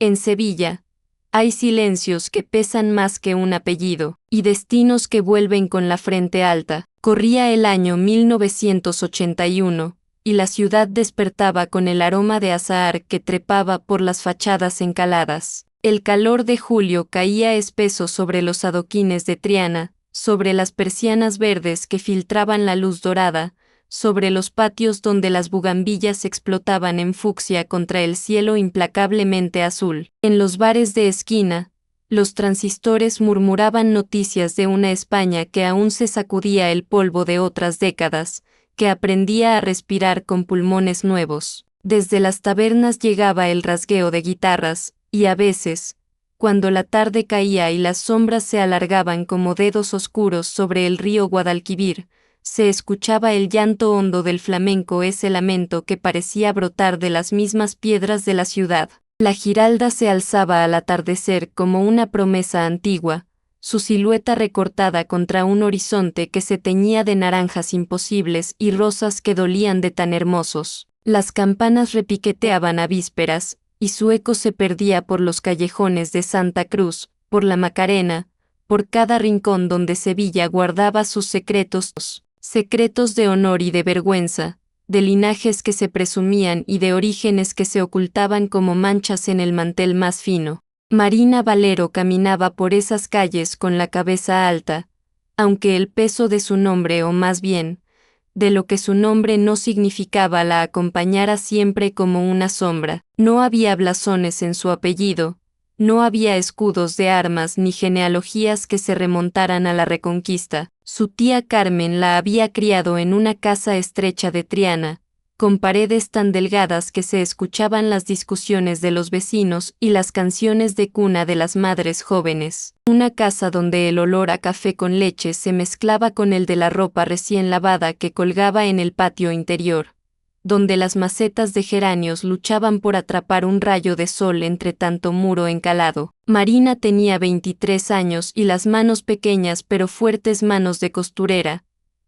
En Sevilla, hay silencios que pesan más que un apellido, y destinos que vuelven con la frente alta. Corría el año 1981, y la ciudad despertaba con el aroma de azahar que trepaba por las fachadas encaladas. El calor de julio caía espeso sobre los adoquines de Triana, sobre las persianas verdes que filtraban la luz dorada, sobre los patios donde las bugambillas explotaban en fucsia contra el cielo implacablemente azul. En los bares de esquina, los transistores murmuraban noticias de una España que aún se sacudía el polvo de otras décadas, que aprendía a respirar con pulmones nuevos. Desde las tabernas llegaba el rasgueo de guitarras, y a veces, cuando la tarde caía y las sombras se alargaban como dedos oscuros sobre el río Guadalquivir, se escuchaba el llanto hondo del flamenco, ese lamento que parecía brotar de las mismas piedras de la ciudad. La Giralda se alzaba al atardecer como una promesa antigua, su silueta recortada contra un horizonte que se teñía de naranjas imposibles y rosas que dolían de tan hermosos. Las campanas repiqueteaban a vísperas, y su eco se perdía por los callejones de Santa Cruz, por la Macarena, por cada rincón donde Sevilla guardaba sus secretos de honor y de vergüenza, de linajes que se presumían y de orígenes que se ocultaban como manchas en el mantel más fino. Marina Valero caminaba por esas calles con la cabeza alta, aunque el peso de su nombre, o más bien, de lo que su nombre no significaba, la acompañara siempre como una sombra. No había blasones en su apellido, no había escudos de armas ni genealogías que se remontaran a la Reconquista. Su tía Carmen la había criado en una casa estrecha de Triana, con paredes tan delgadas que se escuchaban las discusiones de los vecinos y las canciones de cuna de las madres jóvenes. Una casa donde el olor a café con leche se mezclaba con el de la ropa recién lavada que colgaba en el patio interior, donde las macetas de geranios luchaban por atrapar un rayo de sol entre tanto muro encalado. Marina tenía 23 años y las manos pequeñas pero fuertes manos de costurera,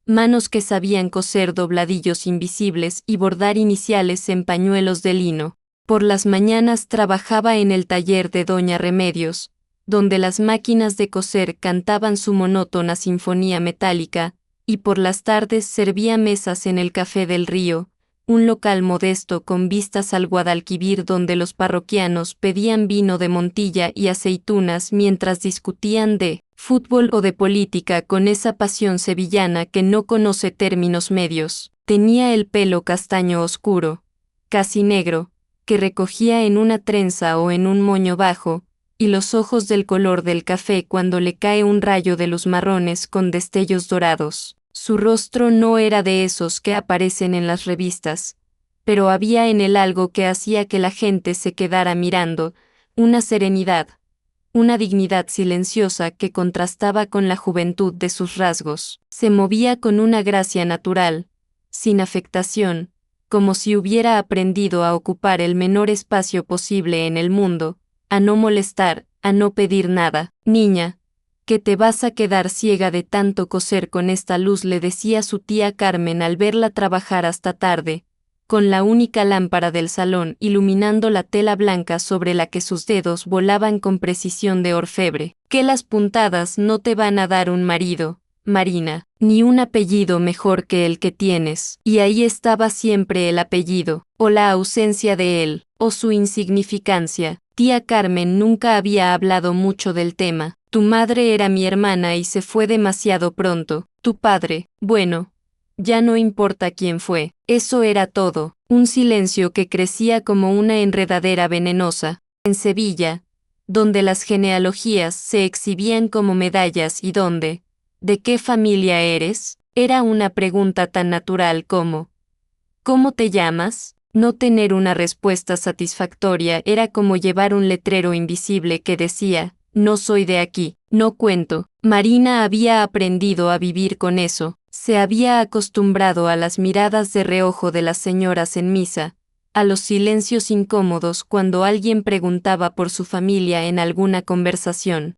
manos que sabían coser dobladillos invisibles y bordar iniciales en pañuelos de lino. Por las mañanas trabajaba en el taller de Doña Remedios, donde las máquinas de coser cantaban su monótona sinfonía metálica, y por las tardes servía mesas en el Café del Río, un local modesto con vistas al Guadalquivir donde los parroquianos pedían vino de Montilla y aceitunas mientras discutían de fútbol o de política con esa pasión sevillana que no conoce términos medios. Tenía el pelo castaño oscuro, casi negro, que recogía en una trenza o en un moño bajo, y los ojos del color del café cuando le cae un rayo de luz marrones con destellos dorados. Su rostro no era de esos que aparecen en las revistas, pero había en él algo que hacía que la gente se quedara mirando, una serenidad, una dignidad silenciosa que contrastaba con la juventud de sus rasgos. Se movía con una gracia natural, sin afectación, como si hubiera aprendido a ocupar el menor espacio posible en el mundo, a no molestar, a no pedir nada. Niña, que te vas a quedar ciega de tanto coser con esta luz, le decía su tía Carmen al verla trabajar hasta tarde, con la única lámpara del salón iluminando la tela blanca sobre la que sus dedos volaban con precisión de orfebre. Que las puntadas no te van a dar un marido, Marina, ni un apellido mejor que el que tienes. Y ahí estaba siempre el apellido, o la ausencia de él, o su insignificancia. Tía Carmen nunca había hablado mucho del tema. Tu madre era mi hermana y se fue demasiado pronto. Tu padre, bueno, ya no importa quién fue. Eso era todo. Un silencio que crecía como una enredadera venenosa. En Sevilla, donde las genealogías se exhibían como medallas y donde, ¿de qué familia eres?, era una pregunta tan natural como ¿cómo te llamas? No tener una respuesta satisfactoria era como llevar un letrero invisible que decía, no soy de aquí, no cuento. Marina había aprendido a vivir con eso, se había acostumbrado a las miradas de reojo de las señoras en misa, a los silencios incómodos cuando alguien preguntaba por su familia en alguna conversación.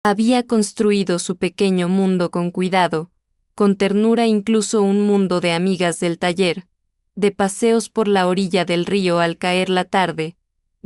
Había construido su pequeño mundo con cuidado, con ternura, incluso un mundo de amigas del taller, de paseos por la orilla del río al caer la tarde,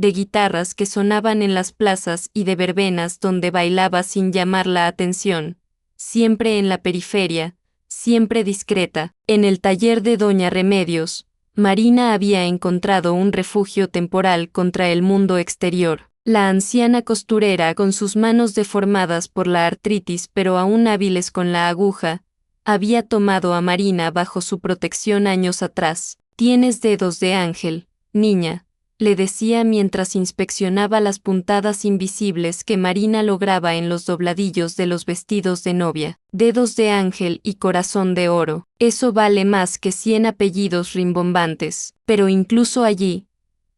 de guitarras que sonaban en las plazas y de verbenas donde bailaba sin llamar la atención, siempre en la periferia, siempre discreta. En el taller de Doña Remedios, Marina había encontrado un refugio temporal contra el mundo exterior. La anciana costurera, con sus manos deformadas por la artritis pero aún hábiles con la aguja, había tomado a Marina bajo su protección años atrás. «Tienes dedos de ángel, niña», le decía mientras inspeccionaba las puntadas invisibles que Marina lograba en los dobladillos de los vestidos de novia. «Dedos de ángel y corazón de oro. Eso vale más que 100 apellidos rimbombantes». Pero incluso allí,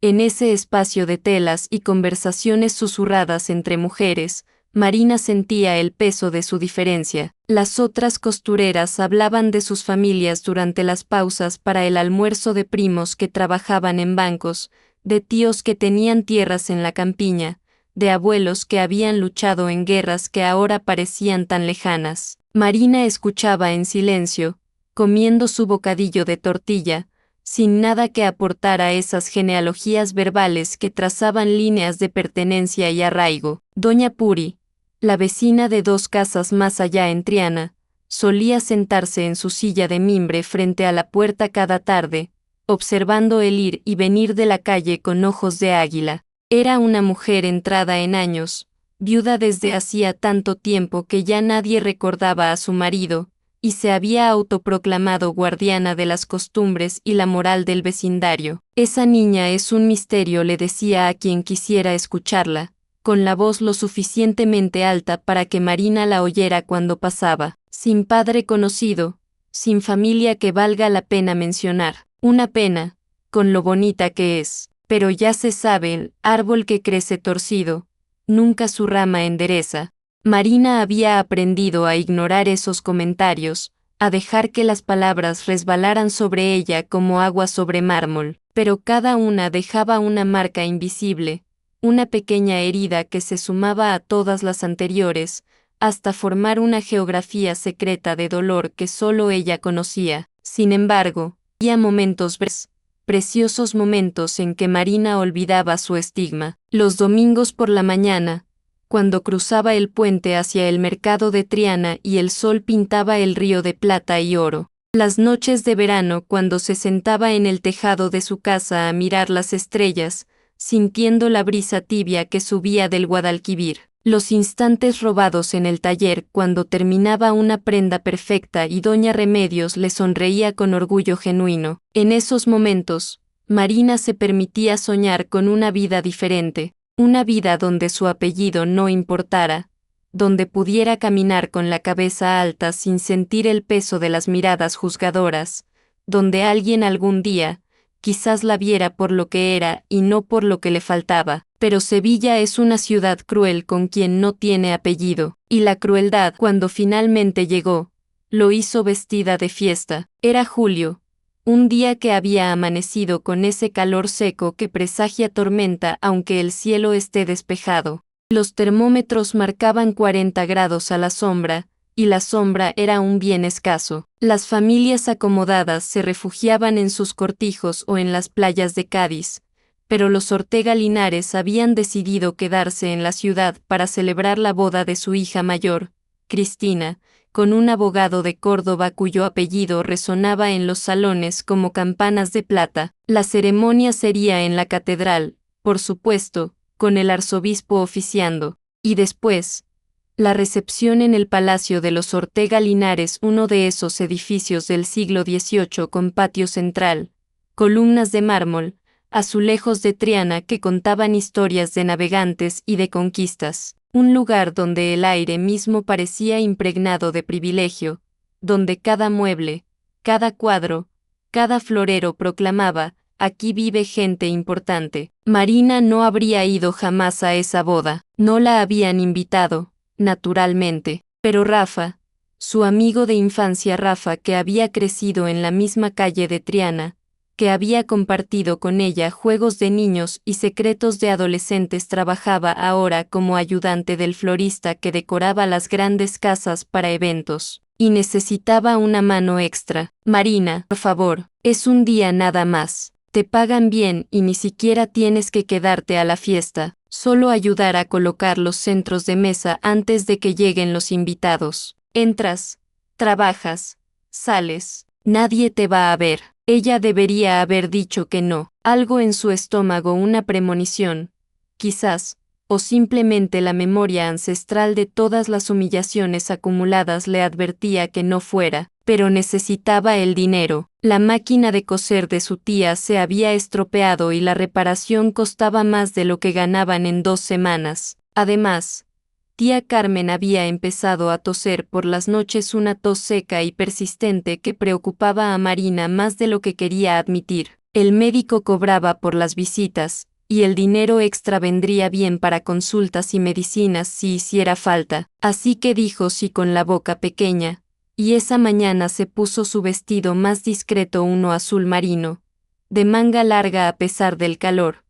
en ese espacio de telas y conversaciones susurradas entre mujeres, Marina sentía el peso de su diferencia. Las otras costureras hablaban de sus familias durante las pausas para el almuerzo, de primos que trabajaban en bancos, de tíos que tenían tierras en la campiña, de abuelos que habían luchado en guerras que ahora parecían tan lejanas. Marina escuchaba en silencio, comiendo su bocadillo de tortilla, sin nada que aportar a esas genealogías verbales que trazaban líneas de pertenencia y arraigo. Doña Puri, la vecina de 2 casas más allá en Triana, solía sentarse en su silla de mimbre frente a la puerta cada tarde, observando el ir y venir de la calle con ojos de águila. Era una mujer entrada en años, viuda desde hacía tanto tiempo que ya nadie recordaba a su marido, y se había autoproclamado guardiana de las costumbres y la moral del vecindario. «Esa niña es un misterio», le decía a quien quisiera escucharla, con la voz lo suficientemente alta para que Marina la oyera cuando pasaba. «Sin padre conocido, sin familia que valga la pena mencionar. Una pena, con lo bonita que es. Pero ya se sabe, el árbol que crece torcido, nunca su rama endereza». Marina había aprendido a ignorar esos comentarios, a dejar que las palabras resbalaran sobre ella como agua sobre mármol, pero cada una dejaba una marca invisible, una pequeña herida que se sumaba a todas las anteriores, hasta formar una geografía secreta de dolor que solo ella conocía. Sin embargo, había momentos breves, preciosos momentos en que Marina olvidaba su estigma. Los domingos por la mañana, cuando cruzaba el puente hacia el mercado de Triana y el sol pintaba el río de plata y oro. Las noches de verano, cuando se sentaba en el tejado de su casa a mirar las estrellas, sintiendo la brisa tibia que subía del Guadalquivir. Los instantes robados en el taller cuando terminaba una prenda perfecta y Doña Remedios le sonreía con orgullo genuino. En esos momentos, Marina se permitía soñar con una vida diferente. Una vida donde su apellido no importara, donde pudiera caminar con la cabeza alta sin sentir el peso de las miradas juzgadoras, donde alguien algún día, quizás la viera por lo que era y no por lo que le faltaba. Pero Sevilla es una ciudad cruel con quien no tiene apellido, y la crueldad, cuando finalmente llegó, lo hizo vestida de fiesta. Era julio, un día que había amanecido con ese calor seco que presagia tormenta aunque el cielo esté despejado. Los termómetros marcaban 40 grados a la sombra, y la sombra era un bien escaso. Las familias acomodadas se refugiaban en sus cortijos o en las playas de Cádiz, pero los Ortega Linares habían decidido quedarse en la ciudad para celebrar la boda de su hija mayor, Cristina, con un abogado de Córdoba cuyo apellido resonaba en los salones como campanas de plata. La ceremonia sería en la catedral, por supuesto, con el arzobispo oficiando, y después, la recepción en el Palacio de los Ortega Linares, uno de esos edificios del siglo XVIII con patio central, columnas de mármol, azulejos de Triana que contaban historias de navegantes y de conquistas. Un lugar donde el aire mismo parecía impregnado de privilegio, donde cada mueble, cada cuadro, cada florero proclamaba, aquí vive gente importante. Marina no habría ido jamás a esa boda, no la habían invitado, naturalmente, pero Rafa, su amigo de infancia Rafa que había crecido en la misma calle de Triana, que había compartido con ella juegos de niños y secretos de adolescentes, trabajaba ahora como ayudante del florista que decoraba las grandes casas para eventos, y necesitaba una mano extra. Marina, por favor, es un día nada más. Te pagan bien y ni siquiera tienes que quedarte a la fiesta, solo ayudar a colocar los centros de mesa antes de que lleguen los invitados. Entras, trabajas, sales, nadie te va a ver. Ella debería haber dicho que no. Algo en su estómago, una premonición, quizás, o simplemente la memoria ancestral de todas las humillaciones acumuladas le advertía que no fuera, pero necesitaba el dinero. La máquina de coser de su tía se había estropeado y la reparación costaba más de lo que ganaban en 2 semanas. Además, tía Carmen había empezado a toser por las noches, una tos seca y persistente que preocupaba a Marina más de lo que quería admitir. El médico cobraba por las visitas, y el dinero extra vendría bien para consultas y medicinas si hiciera falta, así que dijo sí con la boca pequeña, y esa mañana se puso su vestido más discreto, uno azul marino, de manga larga a pesar del calor,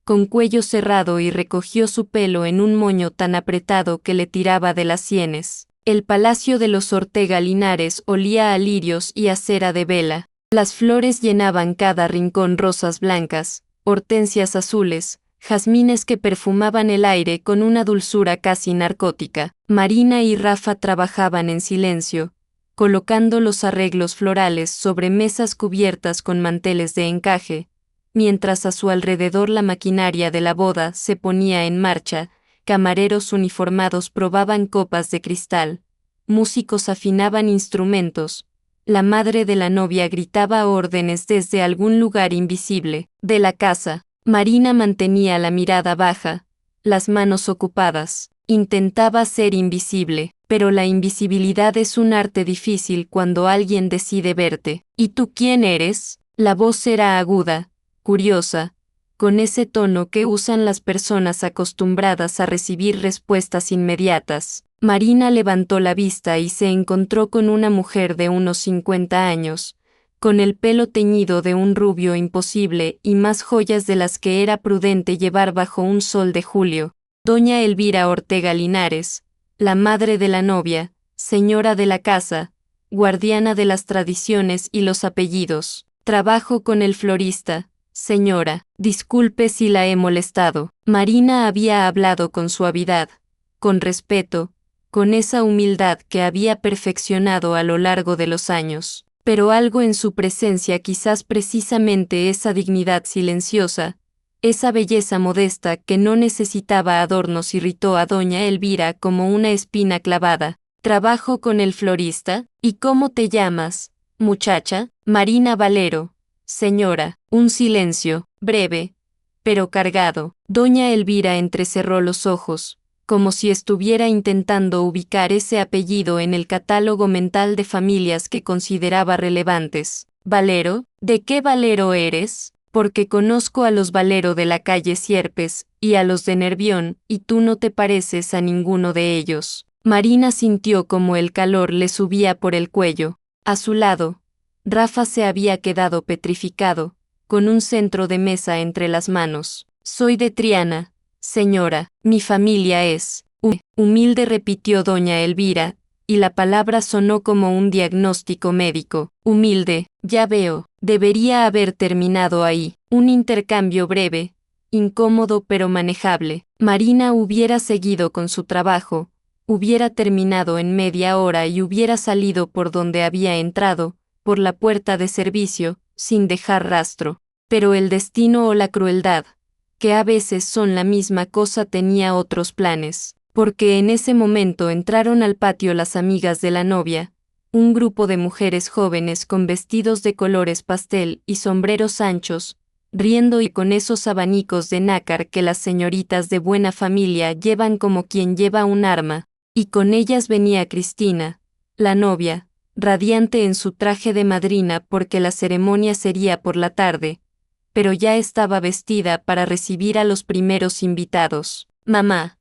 con cuello cerrado, y recogió su pelo en un moño tan apretado que le tiraba de las sienes. El palacio de los Ortega Linares olía a lirios y a cera de vela. Las flores llenaban cada rincón, rosas blancas, hortensias azules, jazmines que perfumaban el aire con una dulzura casi narcótica. Marina y Rafa trabajaban en silencio, colocando los arreglos florales sobre mesas cubiertas con manteles de encaje, mientras a su alrededor la maquinaria de la boda se ponía en marcha. Camareros uniformados probaban copas de cristal, músicos afinaban instrumentos, la madre de la novia gritaba órdenes desde algún lugar invisible de la casa. Marina mantenía la mirada baja, las manos ocupadas. Intentaba ser invisible, pero la invisibilidad es un arte difícil cuando alguien decide verte. ¿Y tú quién eres? La voz era aguda, curiosa, con ese tono que usan las personas acostumbradas a recibir respuestas inmediatas. Marina levantó la vista y se encontró con una mujer de unos 50 años, con el pelo teñido de un rubio imposible y más joyas de las que era prudente llevar bajo un sol de julio. Doña Elvira Ortega Linares, la madre de la novia, señora de la casa, guardiana de las tradiciones y los apellidos. Trabajo con el florista, señora. Disculpe si la he molestado. Marina había hablado con suavidad, con respeto, con esa humildad que había perfeccionado a lo largo de los años. Pero algo en su presencia, quizás precisamente esa dignidad silenciosa, esa belleza modesta que no necesitaba adornos, irritó a doña Elvira como una espina clavada. Trabajo con el florista. ¿Y cómo te llamas, muchacha? Marina Valero. Señora. Un silencio, breve, pero cargado. Doña Elvira entrecerró los ojos, como si estuviera intentando ubicar ese apellido en el catálogo mental de familias que consideraba relevantes. ¿Valero? ¿De qué Valero eres? Porque conozco a los Valero de la calle Sierpes, y a los de Nervión, y tú no te pareces a ninguno de ellos. Marina sintió como el calor le subía por el cuello. A su lado, Rafa se había quedado petrificado, con un centro de mesa entre las manos. Soy de Triana, señora, mi familia es humilde, repitió doña Elvira, y la palabra sonó como un diagnóstico médico. Humilde, ya veo, debería haber terminado ahí. Un intercambio breve, incómodo pero manejable. Marina hubiera seguido con su trabajo, hubiera terminado en media hora y hubiera salido por donde había entrado, por la puerta de servicio, sin dejar rastro. Pero el destino o la crueldad, que a veces son la misma cosa, tenía otros planes, porque en ese momento entraron al patio las amigas de la novia, un grupo de mujeres jóvenes con vestidos de colores pastel y sombreros anchos, riendo y con esos abanicos de nácar que las señoritas de buena familia llevan como quien lleva un arma, y con ellas venía Cristina, la novia, radiante en su traje de madrina porque la ceremonia sería por la tarde, pero ya estaba vestida para recibir a los primeros invitados. Mamá,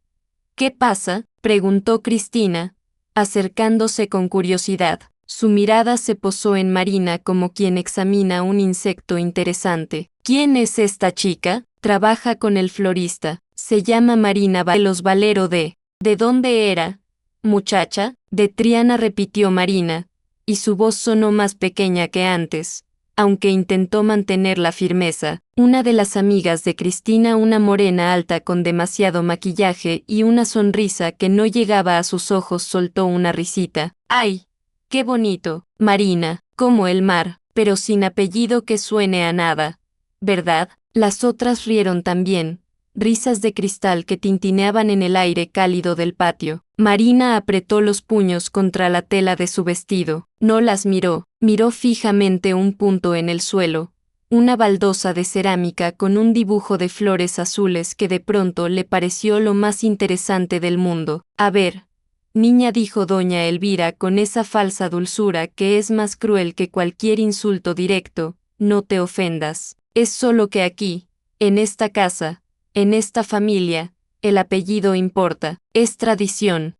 ¿qué pasa?, preguntó Cristina, acercándose con curiosidad. Su mirada se posó en Marina como quien examina un insecto interesante. ¿Quién es esta chica? Trabaja con el florista. Se llama Marina los Valero de... ¿De dónde era? Muchacha, de Triana, repitió Marina, y su voz sonó más pequeña que antes. aunque intentó mantener la firmeza. Una de las amigas de Cristina, una morena alta con demasiado maquillaje y una sonrisa que no llegaba a sus ojos, soltó una risita. ¡Ay! ¡Qué bonito! Marina, como el mar, pero sin apellido que suene a nada. ¿Verdad? Las otras rieron también, risas de cristal que tintineaban en el aire cálido del patio. Marina apretó los puños contra la tela de su vestido. No las miró, miró fijamente un punto en el suelo, una baldosa de cerámica con un dibujo de flores azules que de pronto le pareció lo más interesante del mundo. A ver, niña, dijo doña Elvira con esa falsa dulzura que es más cruel que cualquier insulto directo, no te ofendas. Es solo que aquí, en esta casa, en esta familia, el apellido importa, es tradición,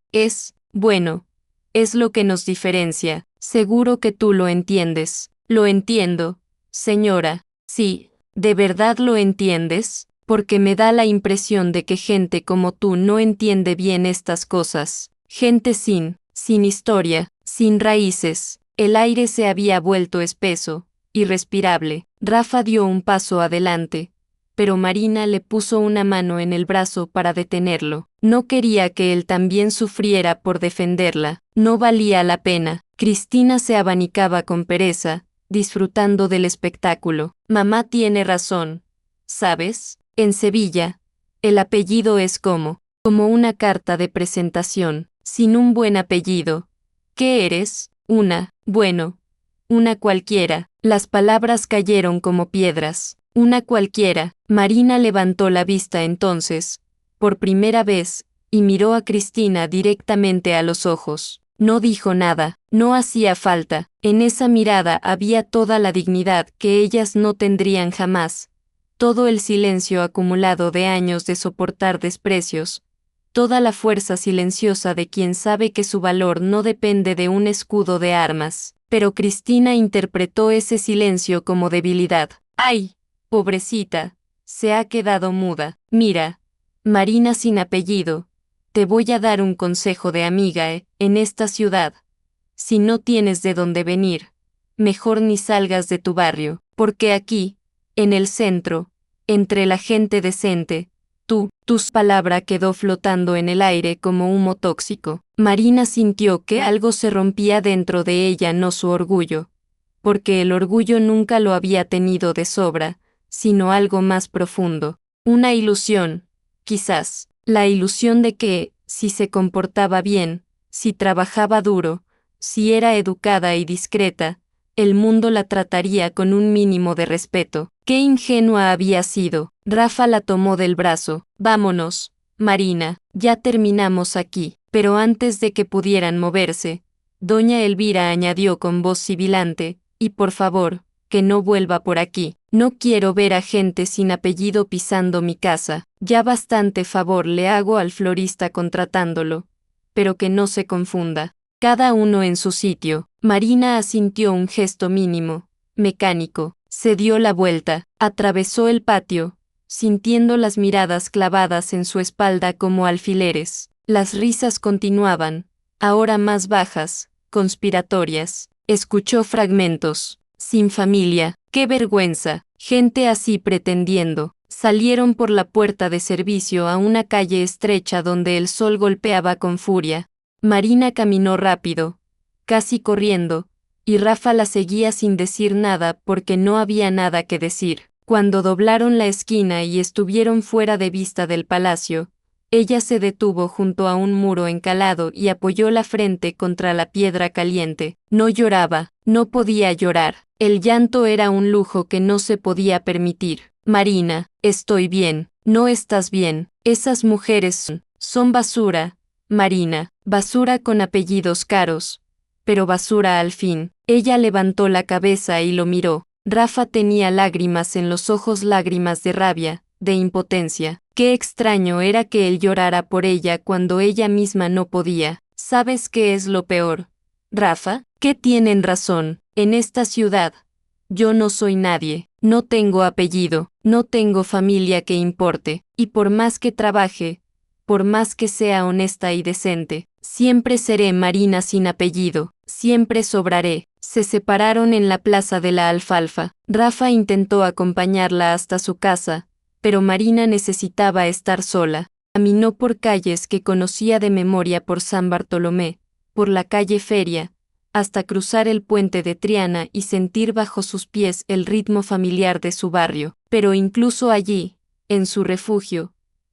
bueno, es lo que nos diferencia. Seguro que tú lo entiendes. Lo entiendo, señora. Sí, ¿de verdad lo entiendes? Porque me da la impresión de que gente como tú no entiende bien estas cosas. Gente sin historia, sin raíces. El aire se había vuelto espeso, irrespirable. Rafa dio un paso adelante, pero Marina le puso una mano en el brazo para detenerlo. No quería que él también sufriera por defenderla. No valía la pena. Cristina se abanicaba con pereza, disfrutando del espectáculo. Mamá tiene razón. ¿Sabes? En Sevilla, el apellido es como una carta de presentación. Sin un buen apellido, ¿qué eres? Una cualquiera. Las palabras cayeron como piedras. Una cualquiera. Marina levantó la vista entonces, por primera vez, y miró a Cristina directamente a los ojos. No dijo nada, no hacía falta. En esa mirada había toda la dignidad que ellas no tendrían jamás, todo el silencio acumulado de años de soportar desprecios, toda la fuerza silenciosa de quien sabe que su valor no depende de un escudo de armas. Pero Cristina interpretó ese silencio como debilidad. ¡Ay! Pobrecita, se ha quedado muda. Mira, Marina sin apellido, te voy a dar un consejo de amiga, en esta ciudad. Si no tienes de dónde venir, mejor ni salgas de tu barrio, porque aquí, en el centro, entre la gente decente, tus palabra quedó flotando en el aire como humo tóxico. Marina sintió que algo se rompía dentro de ella, no su orgullo, porque el orgullo nunca lo había tenido de sobra, sino algo más profundo. Una ilusión, quizás, la ilusión de que, si se comportaba bien, si trabajaba duro, si era educada y discreta, el mundo la trataría con un mínimo de respeto. ¡Qué ingenua había sido! Rafa la tomó del brazo. Vámonos, Marina, ya terminamos aquí. Pero antes de que pudieran moverse, doña Elvira añadió con voz sibilante, y por favor, que no vuelva por aquí. No quiero ver a gente sin apellido pisando mi casa. Ya bastante favor le hago al florista contratándolo. Pero que no se confunda. Cada uno en su sitio. Marina asintió un gesto mínimo, mecánico. Se dio la vuelta, atravesó el patio, sintiendo las miradas clavadas en su espalda como alfileres. Las risas continuaban, ahora más bajas, conspiratorias. Escuchó fragmentos. Sin familia, qué vergüenza, gente así pretendiendo. Salieron por la puerta de servicio a una calle estrecha donde el sol golpeaba con furia. Marina caminó rápido, casi corriendo, y Rafa la seguía sin decir nada porque no había nada que decir. Cuando doblaron la esquina y estuvieron fuera de vista del palacio, ella se detuvo junto a un muro encalado y apoyó la frente contra la piedra caliente. No lloraba, no podía llorar. El llanto era un lujo que no se podía permitir. Marina, estoy bien, no estás bien. Esas mujeres son basura, Marina, basura con apellidos caros, pero basura al fin. Ella levantó la cabeza y lo miró. Rafa tenía lágrimas en los ojos, lágrimas de rabia, de impotencia. Qué extraño era que él llorara por ella cuando ella misma no podía. ¿Sabes qué es lo peor, Rafa? Que tienen razón. En esta ciudad, yo no soy nadie, no tengo apellido, no tengo familia que importe, y por más que trabaje, por más que sea honesta y decente, siempre seré Marina sin apellido, siempre sobraré, Se separaron en la Plaza de la Alfalfa. Rafa intentó acompañarla hasta su casa, pero Marina necesitaba estar sola. Caminó por calles que conocía de memoria por San Bartolomé, por la calle Feria, hasta cruzar el puente de Triana y sentir bajo sus pies el ritmo familiar de su barrio. Pero incluso allí, en su refugio,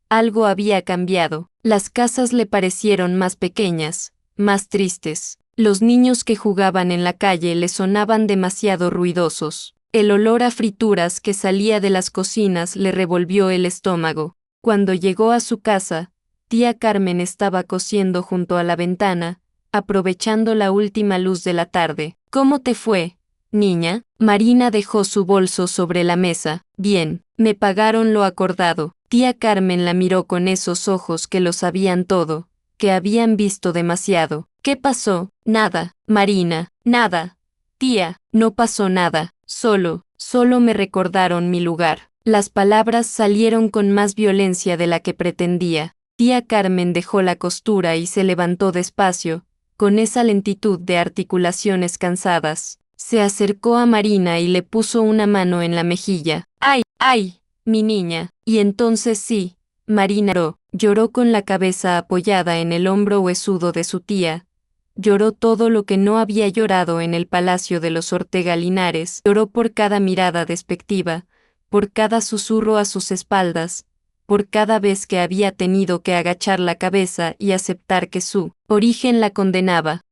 algo había cambiado. Las casas le parecieron más pequeñas, más tristes. Los niños que jugaban en la calle le sonaban demasiado ruidosos. El olor a frituras que salía de las cocinas le revolvió el estómago. Cuando llegó a su casa, tía Carmen estaba cosiendo junto a la ventana, aprovechando la última luz de la tarde. ¿Cómo te fue, niña? Marina dejó su bolso sobre la mesa. Bien, me pagaron lo acordado. Tía Carmen la miró con esos ojos que lo sabían todo, que habían visto demasiado. ¿Qué pasó? Nada, Marina, nada. Tía, no pasó nada, solo me recordaron mi lugar. Las palabras salieron con más violencia de la que pretendía. Tía Carmen dejó la costura y se levantó despacio, con esa lentitud de articulaciones cansadas. Se acercó a Marina y le puso una mano en la mejilla. ¡Ay, ay, mi niña! Y entonces sí, Marina lloró con la cabeza apoyada en el hombro huesudo de su tía. Lloró todo lo que no había llorado en el palacio de los Ortega Linares. Lloró por cada mirada despectiva, por cada susurro a sus espaldas, por cada vez que había tenido que agachar la cabeza y aceptar que su origen la condenaba.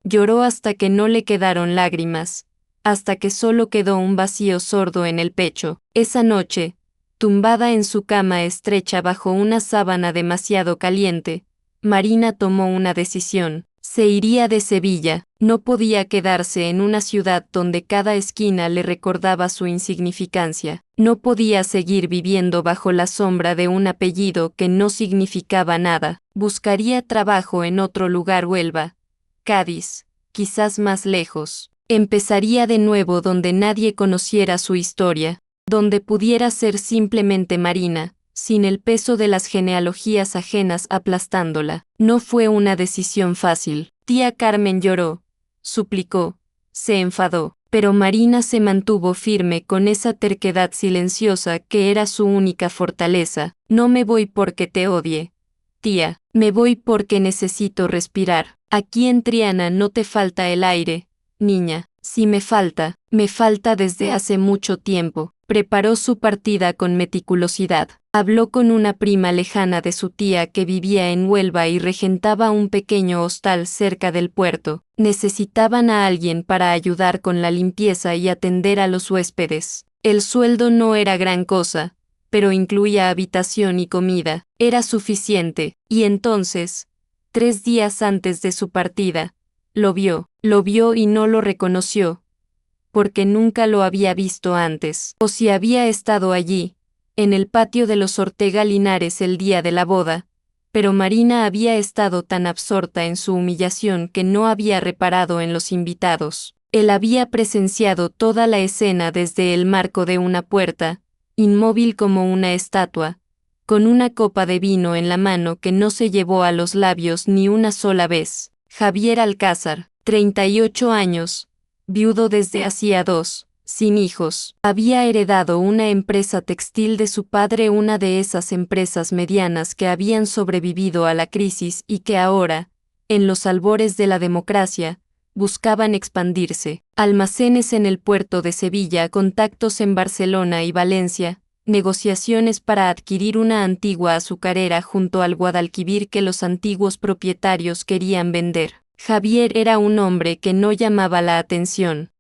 Lloró hasta que no le quedaron lágrimas, hasta que solo quedó un vacío sordo en el pecho. Esa noche, tumbada en su cama estrecha bajo una sábana demasiado caliente, Marina tomó una decisión. Se iría de Sevilla. No podía quedarse en una ciudad donde cada esquina le recordaba su insignificancia. No podía seguir viviendo bajo la sombra de un apellido que no significaba nada. Buscaría trabajo en otro lugar. Huelva, Cádiz, quizás más lejos. Empezaría de nuevo donde nadie conociera su historia, donde pudiera ser simplemente Marina, sin el peso de las genealogías ajenas aplastándola. No fue una decisión fácil. Tía Carmen lloró, suplicó, se enfadó, pero Marina se mantuvo firme con esa terquedad silenciosa que era su única fortaleza. No me voy porque te odie, tía, me voy porque necesito respirar. Aquí en Triana no te falta el aire, niña. Si me falta desde hace mucho tiempo. Preparó su partida con meticulosidad. Habló con una prima lejana de su tía que vivía en Huelva y regentaba un pequeño hostal cerca del puerto. Necesitaban a alguien para ayudar con la limpieza y atender a los huéspedes. El sueldo no era gran cosa, pero incluía habitación y comida. Era suficiente, y entonces, 3 días antes de su partida, lo vio y no lo reconoció, porque nunca lo había visto antes, o si había estado allí, en el patio de los Ortega Linares el día de la boda, pero Marina había estado tan absorta en su humillación que no había reparado en los invitados. Él había presenciado toda la escena desde el marco de una puerta, inmóvil como una estatua, con una copa de vino en la mano que no se llevó a los labios ni una sola vez. Javier Alcázar, 38 años, viudo desde hacía 2, sin hijos. Había heredado una empresa textil de su padre, una de esas empresas medianas que habían sobrevivido a la crisis y que ahora, en los albores de la democracia, buscaban expandirse. Almacenes en el puerto de Sevilla, contactos en Barcelona y Valencia, negociaciones para adquirir una antigua azucarera junto al Guadalquivir que los antiguos propietarios querían vender. Javier era un hombre que no llamaba la atención.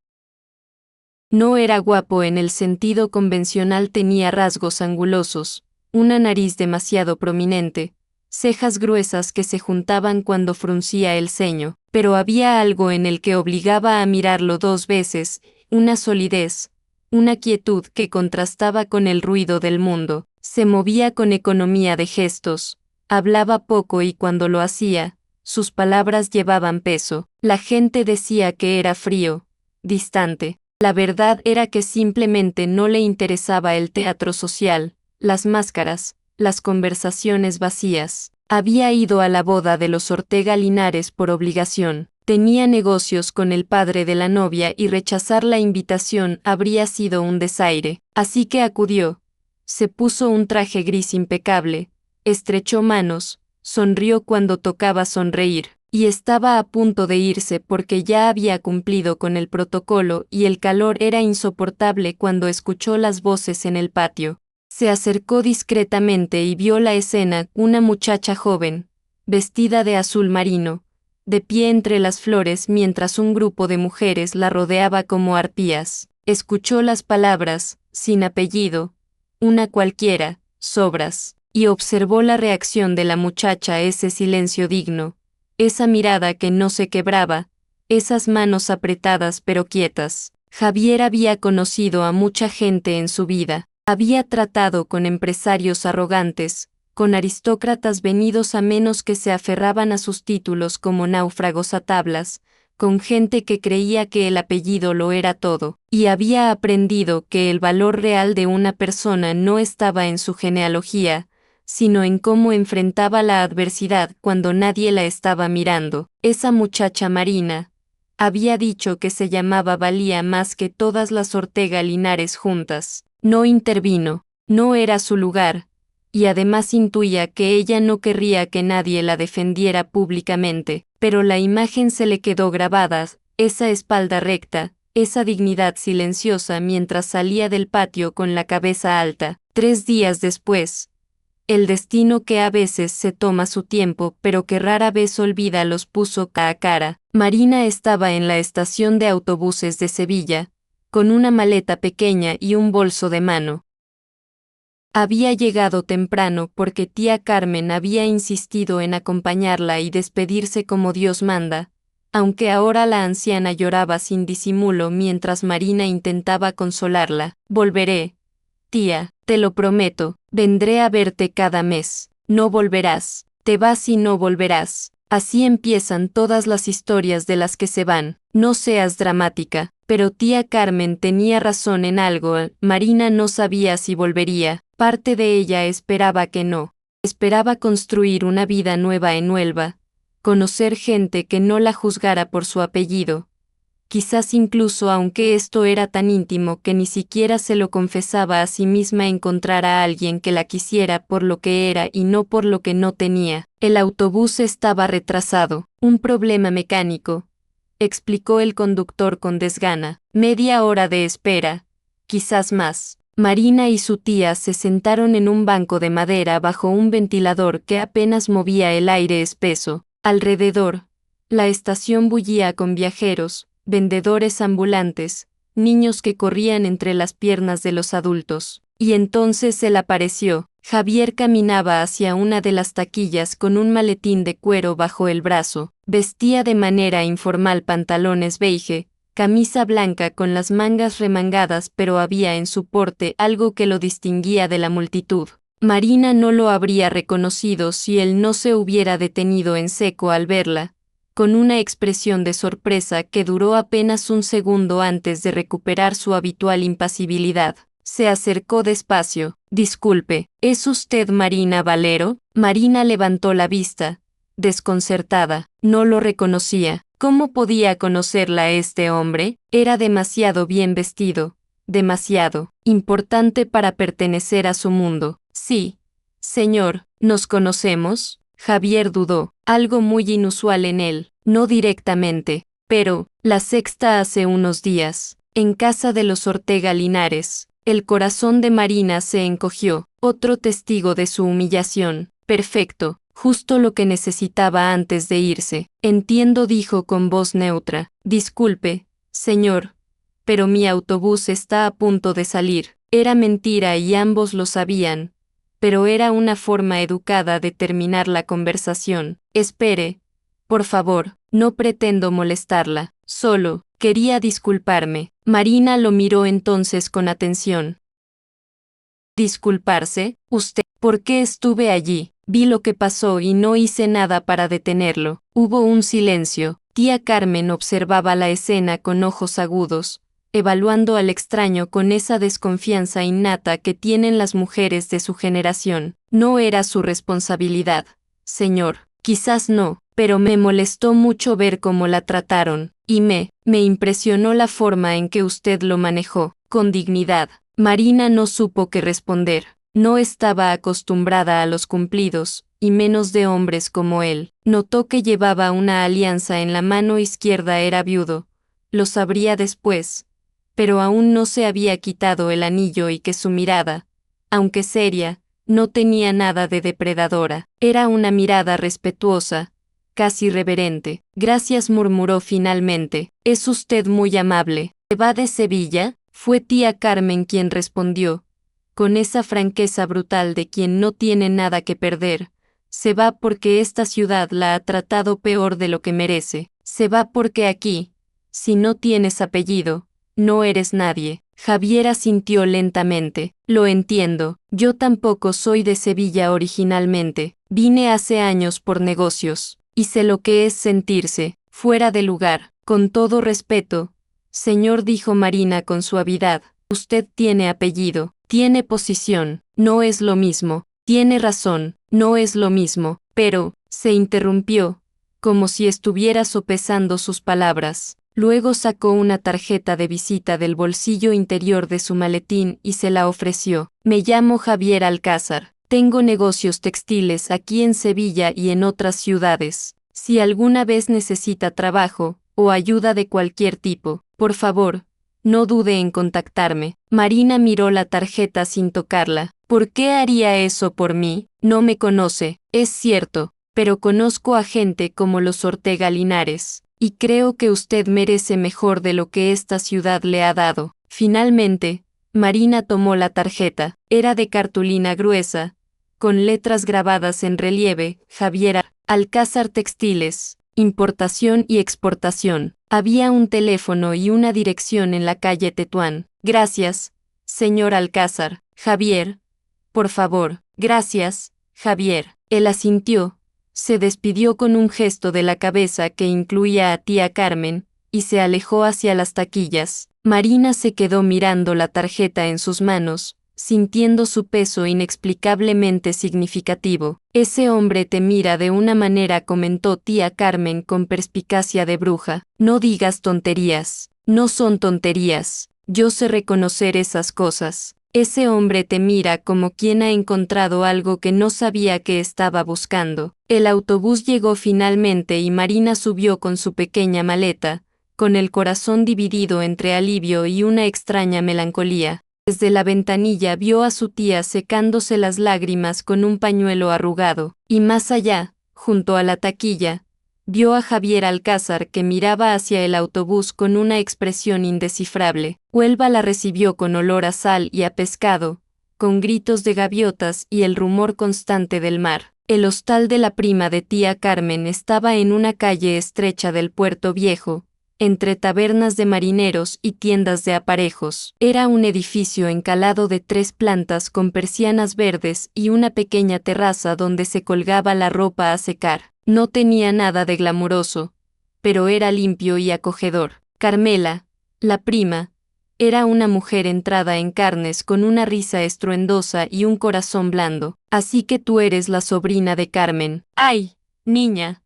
No era guapo en el sentido convencional, tenía rasgos angulosos, una nariz demasiado prominente, cejas gruesas que se juntaban cuando fruncía el ceño, pero había algo en el que obligaba a mirarlo 2 veces, una solidez, una quietud que contrastaba con el ruido del mundo. Se movía con economía de gestos, hablaba poco y cuando lo hacía, sus palabras llevaban peso. La gente decía que era frío, distante. La verdad era que simplemente no le interesaba el teatro social, las máscaras, las conversaciones vacías. Había ido a la boda de los Ortega Linares por obligación. Tenía negocios con el padre de la novia y rechazar la invitación habría sido un desaire, así que acudió. Se puso un traje gris impecable, estrechó manos, sonrió cuando tocaba sonreír, y estaba a punto de irse porque ya había cumplido con el protocolo y el calor era insoportable cuando escuchó las voces en el patio. Se acercó discretamente y vio la escena, una muchacha joven, vestida de azul marino, de pie entre las flores mientras un grupo de mujeres la rodeaba como arpías. Escuchó las palabras, sin apellido, una cualquiera, sobras, y observó la reacción de la muchacha, ese silencio digno, esa mirada que no se quebraba, esas manos apretadas pero quietas. Javier había conocido a mucha gente en su vida, había tratado con empresarios arrogantes, con aristócratas venidos a menos que se aferraban a sus títulos como náufragos a tablas, con gente que creía que el apellido lo era todo, y había aprendido que el valor real de una persona no estaba en su genealogía, sino en cómo enfrentaba la adversidad cuando nadie la estaba mirando. Esa muchacha Marina había dicho que se llamaba valía más que todas las Ortega Linares juntas. No intervino, no era su lugar, y además intuía que ella no querría que nadie la defendiera públicamente, pero la imagen se le quedó grabada, esa espalda recta, esa dignidad silenciosa mientras salía del patio con la cabeza alta. 3 días después, el destino que a veces se toma su tiempo pero que rara vez olvida los puso cara a cara. Marina estaba en la estación de autobuses de Sevilla, con una maleta pequeña y un bolso de mano. Había llegado temprano porque tía Carmen había insistido en acompañarla y despedirse como Dios manda, aunque ahora la anciana lloraba sin disimulo mientras Marina intentaba consolarla. Volveré, tía, te lo prometo, vendré a verte cada mes. No volverás, te vas y no volverás. Así empiezan todas las historias de las que se van. No seas dramática. Pero tía Carmen tenía razón en algo. Marina no sabía si volvería. Parte de ella esperaba que no. Esperaba construir una vida nueva en Huelva, conocer gente que no la juzgara por su apellido. Quizás incluso aunque esto era tan íntimo que ni siquiera se lo confesaba a sí misma, encontrar a alguien que la quisiera por lo que era y no por lo que no tenía. El autobús estaba retrasado, un problema mecánico, explicó el conductor con desgana. Media hora de espera, quizás más. Marina y su tía se sentaron en un banco de madera bajo un ventilador que apenas movía el aire espeso. Alrededor, la estación bullía con viajeros, vendedores ambulantes, niños que corrían entre las piernas de los adultos. Y entonces él apareció. Javier caminaba hacia una de las taquillas con un maletín de cuero bajo el brazo. Vestía de manera informal pantalones beige, camisa blanca con las mangas remangadas, pero había en su porte algo que lo distinguía de la multitud. Marina no lo habría reconocido si él no se hubiera detenido en seco al verla, con una expresión de sorpresa que duró apenas un segundo antes de recuperar su habitual impasibilidad. Se acercó despacio. Disculpe, ¿es usted Marina Valero? Marina levantó la vista, desconcertada. No lo reconocía. ¿Cómo podía conocerla este hombre? Era demasiado bien vestido, demasiado importante para pertenecer a su mundo. Sí, señor, ¿nos conocemos? Javier dudó, algo muy inusual en él, no directamente, pero, la sexta hace unos días, en casa de los Ortega Linares. El corazón de Marina se encogió, otro testigo de su humillación. Perfecto, justo lo que necesitaba antes de irse. Entiendo, dijo con voz neutra. Disculpe, señor, pero mi autobús está a punto de salir. Era mentira y ambos lo sabían, pero era una forma educada de terminar la conversación. Espere, por favor, no pretendo molestarla, solo quería disculparme. Marina lo miró entonces con atención. ¿Disculparse? ¿Usted? ¿Por qué estuve allí? Vi lo que pasó y no hice nada para detenerlo. Hubo un silencio. Tía Carmen observaba la escena con ojos agudos, evaluando al extraño con esa desconfianza innata que tienen las mujeres de su generación. No era su responsabilidad, señor. Quizás no, pero me molestó mucho ver cómo la trataron, y me impresionó la forma en que usted lo manejó, con dignidad. Marina no supo qué responder. No estaba acostumbrada a los cumplidos, y menos de hombres como él. Notó que llevaba una alianza en la mano izquierda, era viudo. Lo sabría después. Pero aún no se había quitado el anillo y que su mirada, aunque seria, no tenía nada de depredadora. Era una mirada respetuosa, casi reverente. Gracias, murmuró finalmente. Es usted muy amable. ¿Se va de Sevilla? Fue tía Carmen quien respondió, con esa franqueza brutal de quien no tiene nada que perder. Se va porque esta ciudad la ha tratado peor de lo que merece. Se va porque aquí, si no tienes apellido, no eres nadie. Javier asintió lentamente. Lo entiendo. Yo tampoco soy de Sevilla originalmente. Vine hace años por negocios, y sé lo que es sentirse fuera de lugar. Con todo respeto, señor, dijo Marina con suavidad, usted tiene apellido, tiene posición, no es lo mismo. Tiene razón, no es lo mismo, pero, se interrumpió, como si estuviera sopesando sus palabras. Luego sacó una tarjeta de visita del bolsillo interior de su maletín y se la ofreció. Me llamo Javier Alcázar. Tengo negocios textiles aquí en Sevilla y en otras ciudades. Si alguna vez necesita trabajo, o ayuda de cualquier tipo, por favor, no dude en contactarme. Marina miró la tarjeta sin tocarla. ¿Por qué haría eso por mí? No me conoce, es cierto, pero conozco a gente como los Ortega Linares, y creo que usted merece mejor de lo que esta ciudad le ha dado. Finalmente, Marina tomó la tarjeta. Era de cartulina gruesa, con letras grabadas en relieve, Javier Alcázar Textiles, importación y exportación. Había un teléfono y una dirección en la calle Tetuán. Gracias, señor Alcázar. Javier, por favor. Gracias, Javier. Él asintió, se despidió con un gesto de la cabeza que incluía a tía Carmen, y se alejó hacia las taquillas. Marina se quedó mirando la tarjeta en sus manos, sintiendo su peso inexplicablemente significativo. Ese hombre te mira de una manera, comentó tía Carmen con perspicacia de bruja. No digas tonterías. No son tonterías. Yo sé reconocer esas cosas. Ese hombre te mira como quien ha encontrado algo que no sabía que estaba buscando. El autobús llegó finalmente y Marina subió con su pequeña maleta, con el corazón dividido entre alivio y una extraña melancolía. Desde la ventanilla vio a su tía secándose las lágrimas con un pañuelo arrugado, y más allá, junto a la taquilla, vio a Javier Alcázar que miraba hacia el autobús con una expresión indescifrable. Huelva la recibió con olor a sal y a pescado, con gritos de gaviotas y el rumor constante del mar. El hostal de la prima de tía Carmen estaba en una calle estrecha del Puerto Viejo, entre tabernas de marineros y tiendas de aparejos. Era un edificio encalado de 3 plantas con persianas verdes y una pequeña terraza donde se colgaba la ropa a secar. No tenía nada de glamuroso, pero era limpio y acogedor. Carmela, la prima, era una mujer entrada en carnes con una risa estruendosa y un corazón blando. Así que tú eres la sobrina de Carmen. ¡Ay, niña!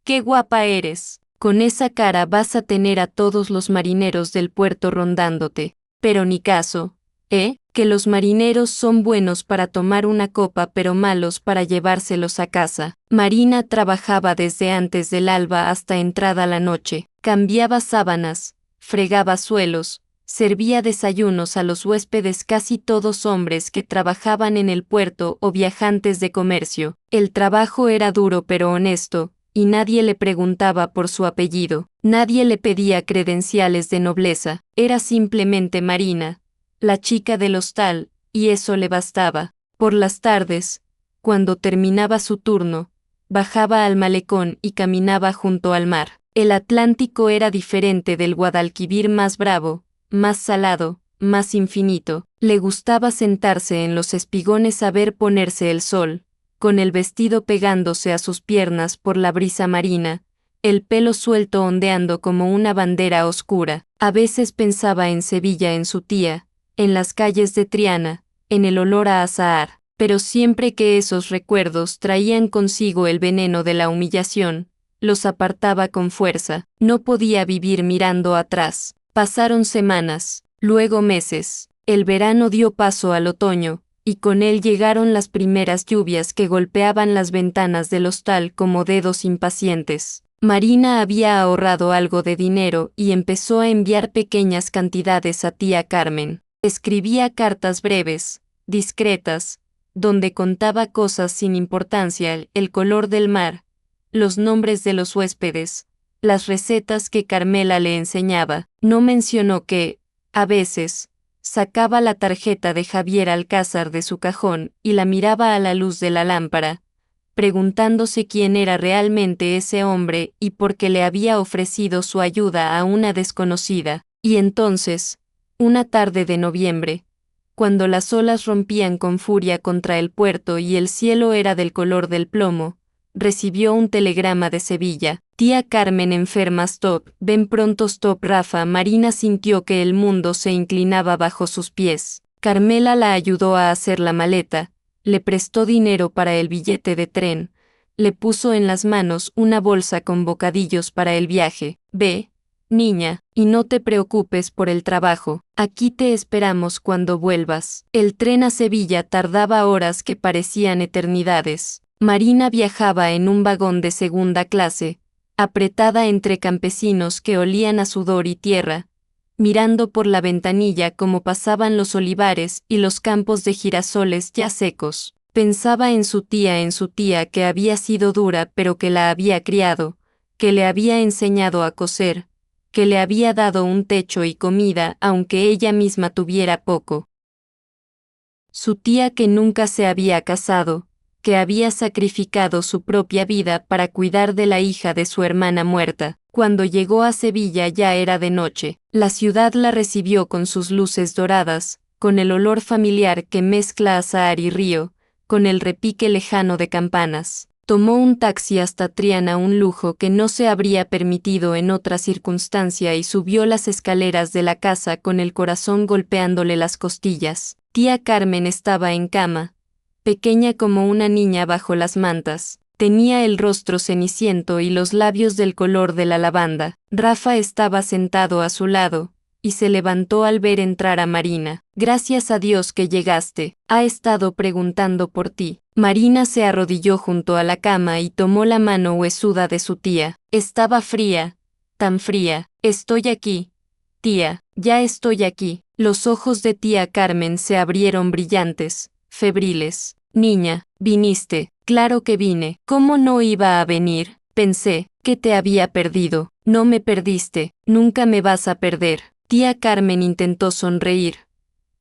¡Qué guapa eres! Con esa cara vas a tener a todos los marineros del puerto rondándote. Pero ni caso, ¿eh? Que los marineros son buenos para tomar una copa pero malos para llevárselos a casa. Marina trabajaba desde antes del alba hasta entrada la noche. Cambiaba sábanas, fregaba suelos, servía desayunos a los huéspedes, casi todos hombres que trabajaban en el puerto o viajantes de comercio. El trabajo era duro pero honesto, y nadie le preguntaba por su apellido, nadie le pedía credenciales de nobleza, era simplemente Marina, la chica del hostal, y eso le bastaba. Por las tardes, cuando terminaba su turno, bajaba al malecón y caminaba junto al mar. El Atlántico era diferente del Guadalquivir, más bravo, más salado, más infinito. Le gustaba sentarse en los espigones a ver ponerse el sol, con el vestido pegándose a sus piernas por la brisa marina, el pelo suelto ondeando como una bandera oscura. A veces pensaba en Sevilla, en su tía, en las calles de Triana, en el olor a azahar, pero siempre que esos recuerdos traían consigo el veneno de la humillación, los apartaba con fuerza. No podía vivir mirando atrás. Pasaron semanas, luego meses. El verano dio paso al otoño, y con él llegaron las primeras lluvias que golpeaban las ventanas del hostal como dedos impacientes. Marina había ahorrado algo de dinero y empezó a enviar pequeñas cantidades a tía Carmen. Escribía cartas breves, discretas, donde contaba cosas sin importancia, el color del mar, los nombres de los huéspedes, las recetas que Carmela le enseñaba. No mencionó que, a veces, sacaba la tarjeta de Javier Alcázar de su cajón y la miraba a la luz de la lámpara, preguntándose quién era realmente ese hombre y por qué le había ofrecido su ayuda a una desconocida. Y entonces, una tarde de noviembre, cuando las olas rompían con furia contra el puerto y el cielo era del color del plomo, recibió un telegrama de Sevilla. Tía Carmen enferma, stop, ven pronto, stop. Rafa. Marina sintió que el mundo se inclinaba bajo sus pies. Carmela la ayudó a hacer la maleta, le prestó dinero para el billete de tren, le puso en las manos una bolsa con bocadillos para el viaje. Ve, niña, y no te preocupes por el trabajo, aquí te esperamos cuando vuelvas. El tren a Sevilla tardaba horas que parecían eternidades. Marina viajaba en un vagón de segunda clase, apretada entre campesinos que olían a sudor y tierra, mirando por la ventanilla cómo pasaban los olivares y los campos de girasoles ya secos. Pensaba en su tía que había sido dura pero que la había criado, que le había enseñado a coser, que le había dado un techo y comida aunque ella misma tuviera poco. Su tía que nunca se había casado, que había sacrificado su propia vida para cuidar de la hija de su hermana muerta. Cuando llegó a Sevilla ya era de noche. La ciudad la recibió con sus luces doradas, con el olor familiar que mezcla azahar y río, con el repique lejano de campanas. Tomó un taxi hasta Triana, un lujo que no se habría permitido en otra circunstancia, y subió las escaleras de la casa con el corazón golpeándole las costillas. Tía Carmen estaba en cama, pequeña como una niña bajo las mantas. Tenía el rostro ceniciento y los labios del color de la lavanda. Rafa estaba sentado a su lado, y se levantó al ver entrar a Marina. Gracias a Dios que llegaste. Ha estado preguntando por ti. Marina se arrodilló junto a la cama y tomó la mano huesuda de su tía. Estaba fría, tan fría. Estoy aquí, tía, ya estoy aquí. Los ojos de tía Carmen se abrieron brillantes, febriles. Niña, viniste. Claro que vine. ¿Cómo no iba a venir? Pensé que te había perdido. No me perdiste, nunca me vas a perder. Tía Carmen intentó sonreír,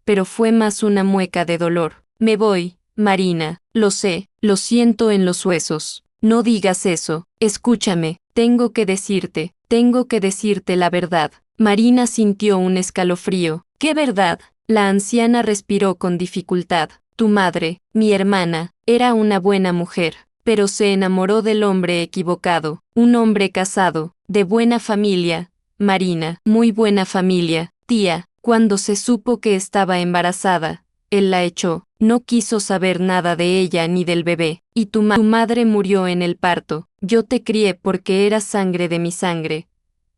pero fue más una mueca de dolor. Me voy, Marina, lo sé, lo siento en los huesos. No digas eso, escúchame, tengo que decirte la verdad. Marina sintió un escalofrío. ¿Qué verdad? La anciana respiró con dificultad. Tu madre, mi hermana, era una buena mujer, pero se enamoró del hombre equivocado, un hombre casado, de buena familia, Marina, muy buena familia. Tía, cuando se supo que estaba embarazada, él la echó, no quiso saber nada de ella ni del bebé, y tu madre murió en el parto. Yo te crié porque eras sangre de mi sangre,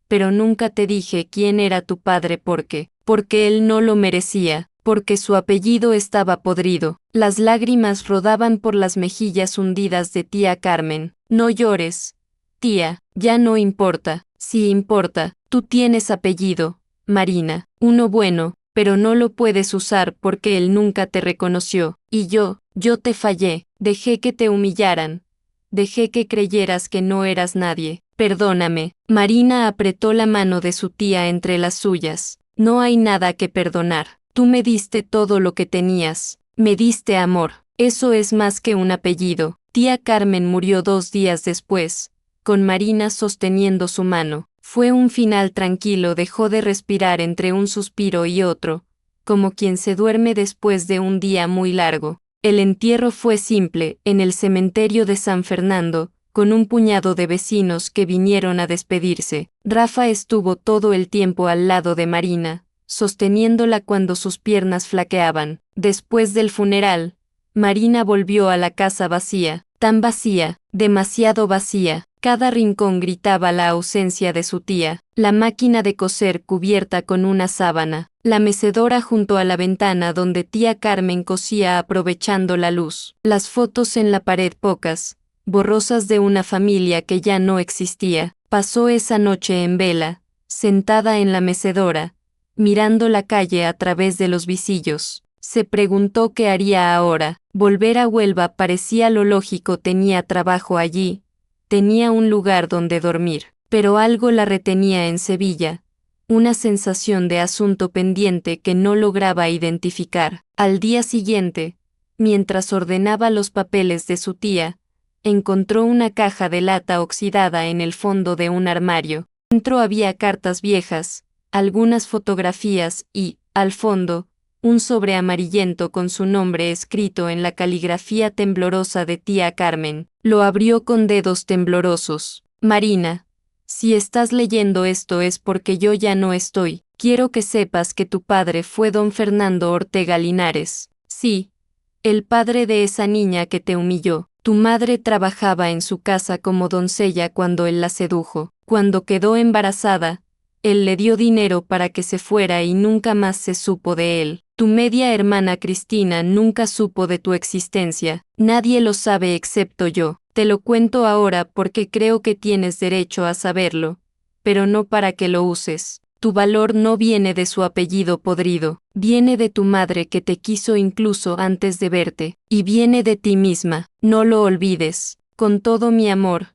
pero nunca te dije quién era tu padre porque él no lo merecía, porque su apellido estaba podrido. Las lágrimas rodaban por las mejillas hundidas de tía Carmen. No llores, tía, ya no importa. Sí importa, tú tienes apellido, Marina, uno bueno, pero no lo puedes usar porque él nunca te reconoció. Y yo te fallé, dejé que te humillaran, dejé que creyeras que no eras nadie. Perdóname. Marina apretó la mano de su tía entre las suyas. No hay nada que perdonar. Tú me diste todo lo que tenías, me diste amor, eso es más que un apellido. Tía Carmen murió 2 días después, con Marina sosteniendo su mano. Fue un final tranquilo, dejó de respirar entre un suspiro y otro, como quien se duerme después de un día muy largo. El entierro fue simple, en el cementerio de San Fernando, con un puñado de vecinos que vinieron a despedirse. Rafa estuvo todo el tiempo al lado de Marina, sosteniéndola cuando sus piernas flaqueaban. Después del funeral, Marina volvió a la casa vacía. tan vacía, demasiado vacía. Cada rincón gritaba la ausencia de su tía, la máquina de coser cubierta con una sábana, la mecedora junto a la ventana donde tía Carmen cosía aprovechando la luz, las fotos en la pared pocas, borrosas de una familia que ya no existía. Pasó esa noche en vela, sentada en la mecedora, mirando la calle a través de los visillos. Se preguntó qué haría ahora. Volver a Huelva parecía lo lógico, tenía trabajo allí, tenía un lugar donde dormir, pero algo la retenía en Sevilla, una sensación de asunto pendiente que no lograba identificar. Al día siguiente, mientras ordenaba los papeles de su tía, encontró una caja de lata oxidada en el fondo de un armario. Dentro había cartas viejas, algunas fotografías y, al fondo, un sobre amarillento con su nombre escrito en la caligrafía temblorosa de tía Carmen. Lo abrió con dedos temblorosos. Marina, si estás leyendo esto es porque yo ya no estoy. Quiero que sepas que tu padre fue don Fernando Ortega Linares. Sí, el padre de esa niña que te humilló. Tu madre trabajaba en su casa como doncella cuando él la sedujo. Cuando quedó embarazada, él le dio dinero para que se fuera y nunca más se supo de él. Tu media hermana Cristina nunca supo de tu existencia. Nadie lo sabe excepto yo. Te lo cuento ahora porque creo que tienes derecho a saberlo, pero no para que lo uses. Tu valor no viene de su apellido podrido, viene de tu madre que te quiso incluso antes de verte, y viene de ti misma. No lo olvides. Con todo mi amor,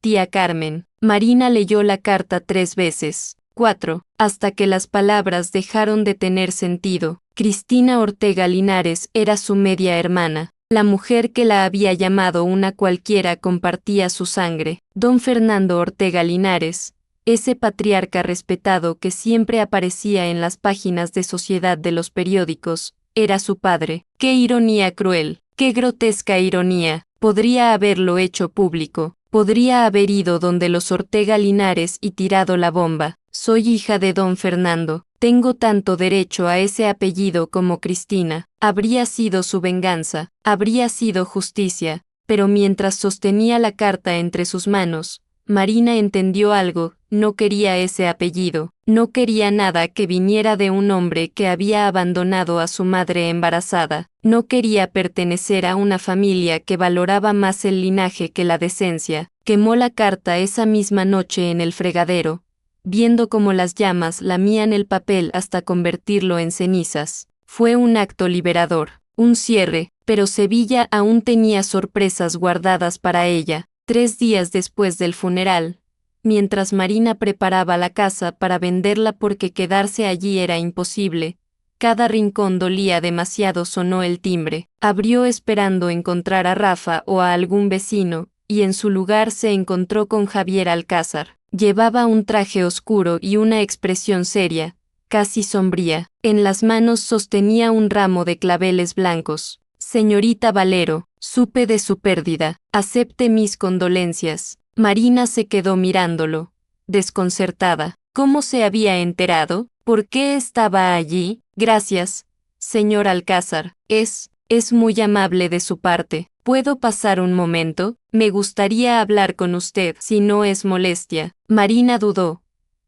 tía Carmen. Marina leyó la carta 3 veces. 4, hasta que las palabras dejaron de tener sentido. Cristina Ortega Linares era su media hermana. La mujer que la había llamado una cualquiera compartía su sangre. Don Fernando Ortega Linares, ese patriarca respetado que siempre aparecía en las páginas de sociedad de los periódicos, era su padre. ¡Qué ironía cruel! ¡Qué grotesca ironía! Podría haberlo hecho público. Podría haber ido donde los Ortega Linares y tirado la bomba. Soy hija de don Fernando, tengo tanto derecho a ese apellido como Cristina. Habría sido su venganza, habría sido justicia, pero mientras sostenía la carta entre sus manos, Marina entendió algo. No quería ese apellido, no quería nada que viniera de un hombre que había abandonado a su madre embarazada, no quería pertenecer a una familia que valoraba más el linaje que la decencia. Quemó la carta esa misma noche en el fregadero, viendo cómo las llamas lamían el papel hasta convertirlo en cenizas. Fue un acto liberador, un cierre, pero Sevilla aún tenía sorpresas guardadas para ella. 3 días después del funeral, mientras Marina preparaba la casa para venderla porque quedarse allí era imposible, cada rincón dolía demasiado, sonó el timbre. Abrió esperando encontrar a Rafa o a algún vecino, y en su lugar se encontró con Javier Alcázar. Llevaba un traje oscuro y una expresión seria, casi sombría. En las manos sostenía un ramo de claveles blancos. Señorita Valero, supe de su pérdida. Acepte mis condolencias. Marina se quedó mirándolo, desconcertada. ¿Cómo se había enterado? ¿Por qué estaba allí? Gracias, señor Alcázar. Es muy amable de su parte. ¿Puedo pasar un momento? Me gustaría hablar con usted, si no es molestia. Marina dudó,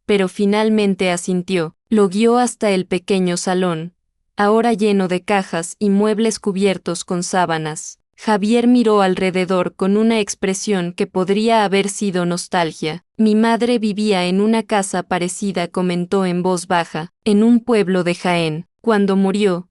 pero finalmente asintió. Lo guió hasta el pequeño salón, ahora lleno de cajas y muebles cubiertos con sábanas. Javier miró alrededor con una expresión que podría haber sido nostalgia. Mi madre vivía en una casa parecida, comentó en voz baja, en un pueblo de Jaén. Cuando murió,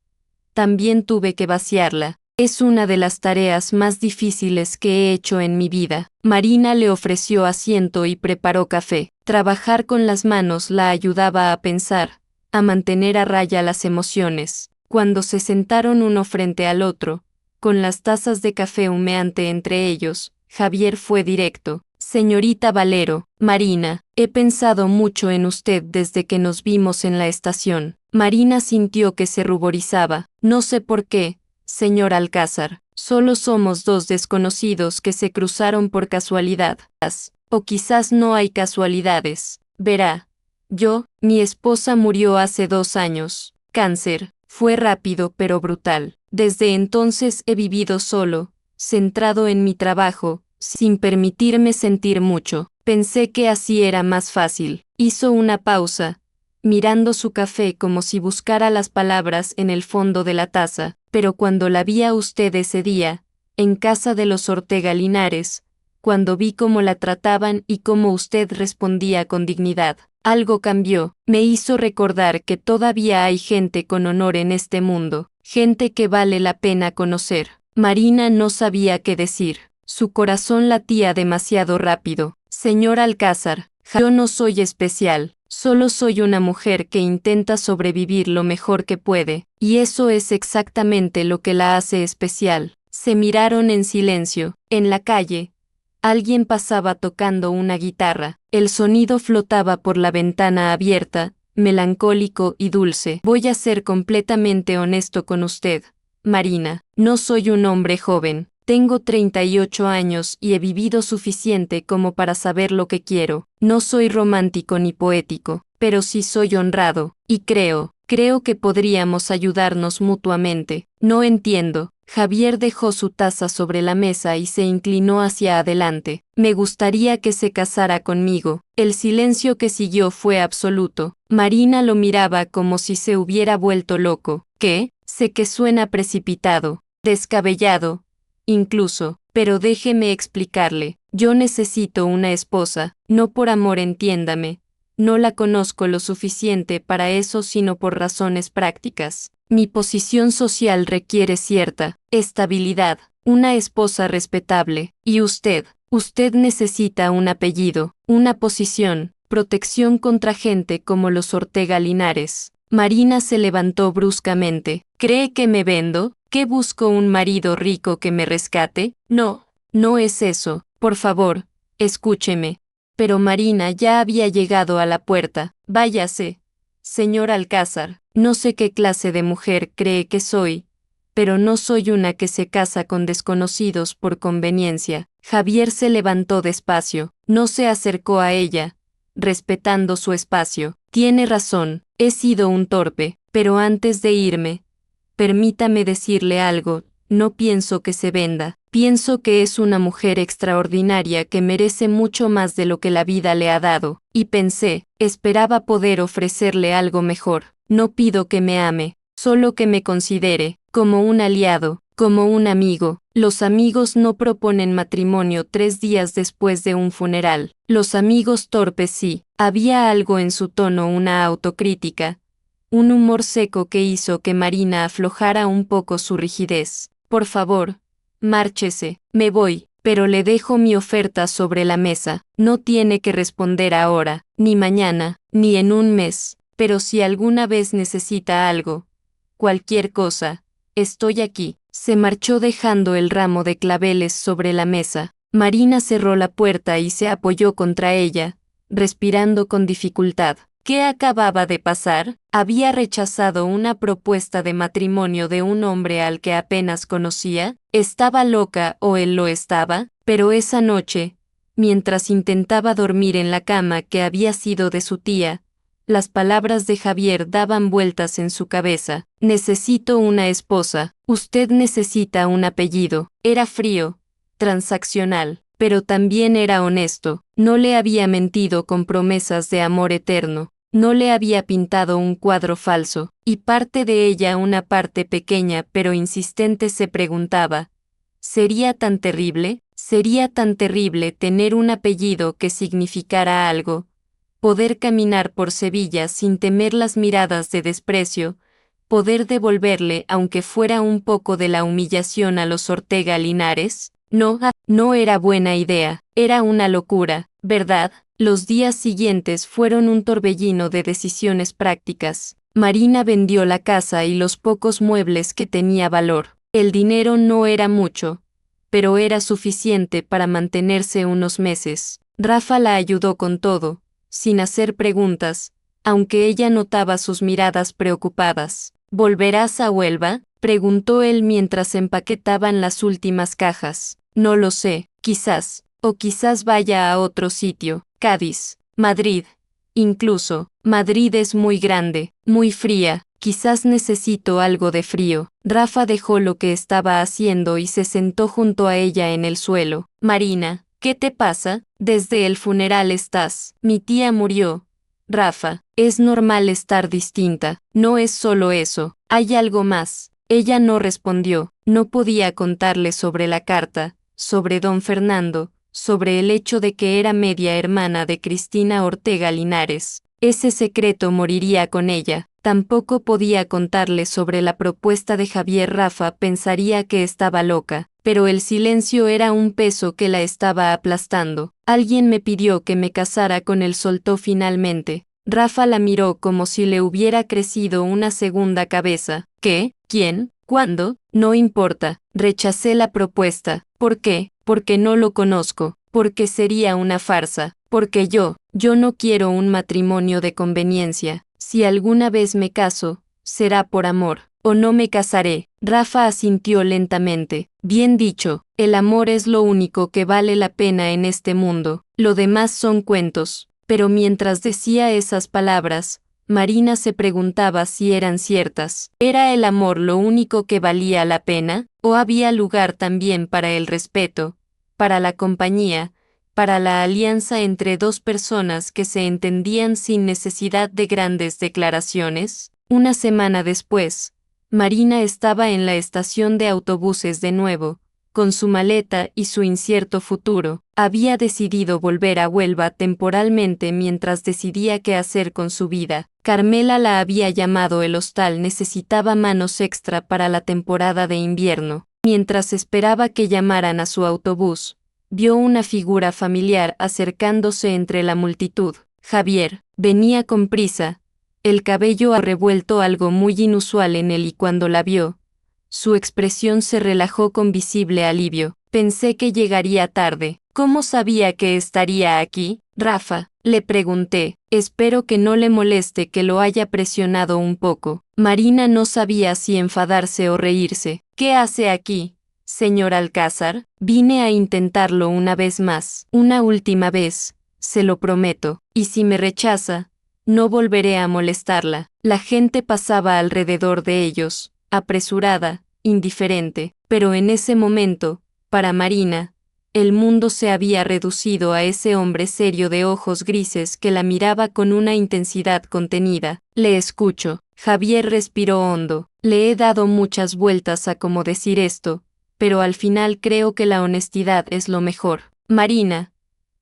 también tuve que vaciarla. Es una de las tareas más difíciles que he hecho en mi vida. Marina le ofreció asiento y preparó café. Trabajar con las manos la ayudaba a pensar, a mantener a raya las emociones. Cuando se sentaron uno frente al otro, con las tazas de café humeante entre ellos, Javier fue directo. Señorita Valero, Marina, he pensado mucho en usted desde que nos vimos en la estación. Marina sintió que se ruborizaba. No sé por qué, señor Alcázar, solo somos 2 desconocidos que se cruzaron por casualidad. O quizás no hay casualidades. Verá, mi esposa murió hace 2 años. Cáncer. Fue rápido pero brutal. Desde entonces he vivido solo, centrado en mi trabajo, sin permitirme sentir mucho. Pensé que así era más fácil. Hizo una pausa, mirando su café como si buscara las palabras en el fondo de la taza, pero cuando la vi a usted ese día, en casa de los Ortega Linares, cuando vi cómo la trataban y cómo usted respondía con dignidad, algo cambió, me hizo recordar que todavía hay gente con honor en este mundo, gente que vale la pena conocer. Marina no sabía qué decir. Su corazón latía demasiado rápido. Señor Alcázar, yo no soy especial, solo soy una mujer que intenta sobrevivir lo mejor que puede, y eso es exactamente lo que la hace especial. Se miraron en silencio. En la calle, alguien pasaba tocando una guitarra. El sonido flotaba por la ventana abierta, melancólico y dulce. Voy a ser completamente honesto con usted, Marina. No soy un hombre joven. Tengo 38 años y he vivido suficiente como para saber lo que quiero. No soy romántico ni poético, pero sí soy honrado, y creo que podríamos ayudarnos mutuamente. No entiendo. Javier dejó su taza sobre la mesa y se inclinó hacia adelante. Me gustaría que se casara conmigo. El silencio que siguió fue absoluto. Marina lo miraba como si se hubiera vuelto loco. ¿Qué? Sé que suena precipitado, descabellado, incluso, pero déjeme explicarle. Yo necesito una esposa, no por amor, entiéndame. No la conozco lo suficiente para eso, sino por razones prácticas. Mi posición social requiere cierta estabilidad, una esposa respetable, y usted necesita un apellido, una posición, protección contra gente como los Ortega Linares. Marina se levantó bruscamente. ¿Cree que me vendo? ¿Que busco un marido rico que me rescate? No, no es eso. Por favor, escúcheme. Pero Marina ya había llegado a la puerta. Váyase. Señor Alcázar, no sé qué clase de mujer cree que soy, pero no soy una que se casa con desconocidos por conveniencia. Javier se levantó despacio, no se acercó a ella, respetando su espacio. Tiene razón, he sido un torpe, pero antes de irme, permítame decirle algo. No pienso que se venda, pienso que es una mujer extraordinaria que merece mucho más de lo que la vida le ha dado, y esperaba poder ofrecerle algo mejor. No pido que me ame, solo que me considere, como un aliado, como un amigo. Los amigos no proponen matrimonio 3 días después de un funeral. Los amigos torpes sí. Había algo en su tono, una autocrítica, un humor seco que hizo que Marina aflojara un poco su rigidez. Por favor, márchese. Me voy, pero le dejo mi oferta sobre la mesa. No tiene que responder ahora, ni mañana, ni en un mes, pero si alguna vez necesita algo, cualquier cosa, estoy aquí. Se marchó dejando el ramo de claveles sobre la mesa. Marina cerró la puerta y se apoyó contra ella, respirando con dificultad. ¿Qué acababa de pasar? ¿Había rechazado una propuesta de matrimonio de un hombre al que apenas conocía? ¿Estaba loca o él lo estaba? Pero esa noche, mientras intentaba dormir en la cama que había sido de su tía, las palabras de Javier daban vueltas en su cabeza. Necesito una esposa. Usted necesita un apellido. Era frío, transaccional, pero también era honesto. No le había mentido con promesas de amor eterno. No le había pintado un cuadro falso, y parte de ella, una parte pequeña pero insistente, se preguntaba, ¿sería tan terrible? ¿Sería tan terrible tener un apellido que significara algo? Poder caminar por Sevilla sin temer las miradas de desprecio, poder devolverle aunque fuera un poco de la humillación a los Ortega Linares. No, no era buena idea, era una locura, ¿verdad? Los días siguientes fueron un torbellino de decisiones prácticas. Marina vendió la casa y los pocos muebles que tenía valor. El dinero no era mucho, pero era suficiente para mantenerse unos meses. Rafa la ayudó con todo, sin hacer preguntas, aunque ella notaba sus miradas preocupadas. ¿Volverás a Huelva?, preguntó él mientras empaquetaban las últimas cajas. No lo sé, quizás, o quizás vaya a otro sitio. Cádiz, Madrid. Incluso, Madrid es muy grande, muy fría, Quizás necesito algo de frío. Rafa dejó lo que estaba haciendo y se sentó junto a ella en el suelo. Marina, ¿qué te pasa? Desde el funeral estás. Mi tía murió. Rafa, es normal estar distinta. No es solo eso. Hay algo más. Ella no respondió. No podía contarle sobre la carta, sobre don Fernando, sobre el hecho de que era media hermana de Cristina Ortega Linares. Ese secreto moriría con ella. Tampoco podía contarle sobre la propuesta de Javier. Rafa pensaría que estaba loca, pero el silencio era un peso que la estaba aplastando. Alguien me pidió que me casara con él, soltó finalmente. Rafa la miró como si le hubiera crecido una segunda cabeza. ¿Qué? ¿Quién? ¿Cuándo? No importa. Rechacé la propuesta. ¿Por qué? Porque no lo conozco. Porque sería una farsa. Porque yo no quiero un matrimonio de conveniencia. Si alguna vez me caso, será por amor, o no me casaré. Rafa asintió lentamente. Bien dicho, el amor es lo único que vale la pena en este mundo. Lo demás son cuentos. Pero mientras decía esas palabras, Marina se preguntaba si eran ciertas. ¿Era el amor lo único que valía la pena? ¿O había lugar también para el respeto, para la compañía, para la alianza entre dos personas que se entendían sin necesidad de grandes declaraciones? Una semana después, Marina estaba en la estación de autobuses de nuevo, con su maleta y su incierto futuro. Había decidido volver a Huelva temporalmente mientras decidía qué hacer con su vida. Carmela la había llamado. El hostal necesitaba manos extra para la temporada de invierno. Mientras esperaba que llamaran a su autobús, vio una figura familiar acercándose entre la multitud. Javier venía con prisa, el cabello revuelto, algo muy inusual en él, y cuando la vio, su expresión se relajó con visible alivio. Pensé que llegaría tarde. ¿Cómo sabía que estaría aquí? Rafa, le pregunté. Espero que no le moleste que lo haya presionado un poco. Marina no sabía si enfadarse o reírse. ¿Qué hace aquí, señor Alcázar? Vine a intentarlo una vez más. Una última vez, se lo prometo. Y si me rechaza, no volveré a molestarla. La gente pasaba alrededor de ellos, apresurada, indiferente, pero en ese momento, para Marina, el mundo se había reducido a ese hombre serio de ojos grises que la miraba con una intensidad contenida. Le escucho. Javier respiró hondo. Le he dado muchas vueltas a cómo decir esto, pero al final creo que la honestidad es lo mejor. Marina,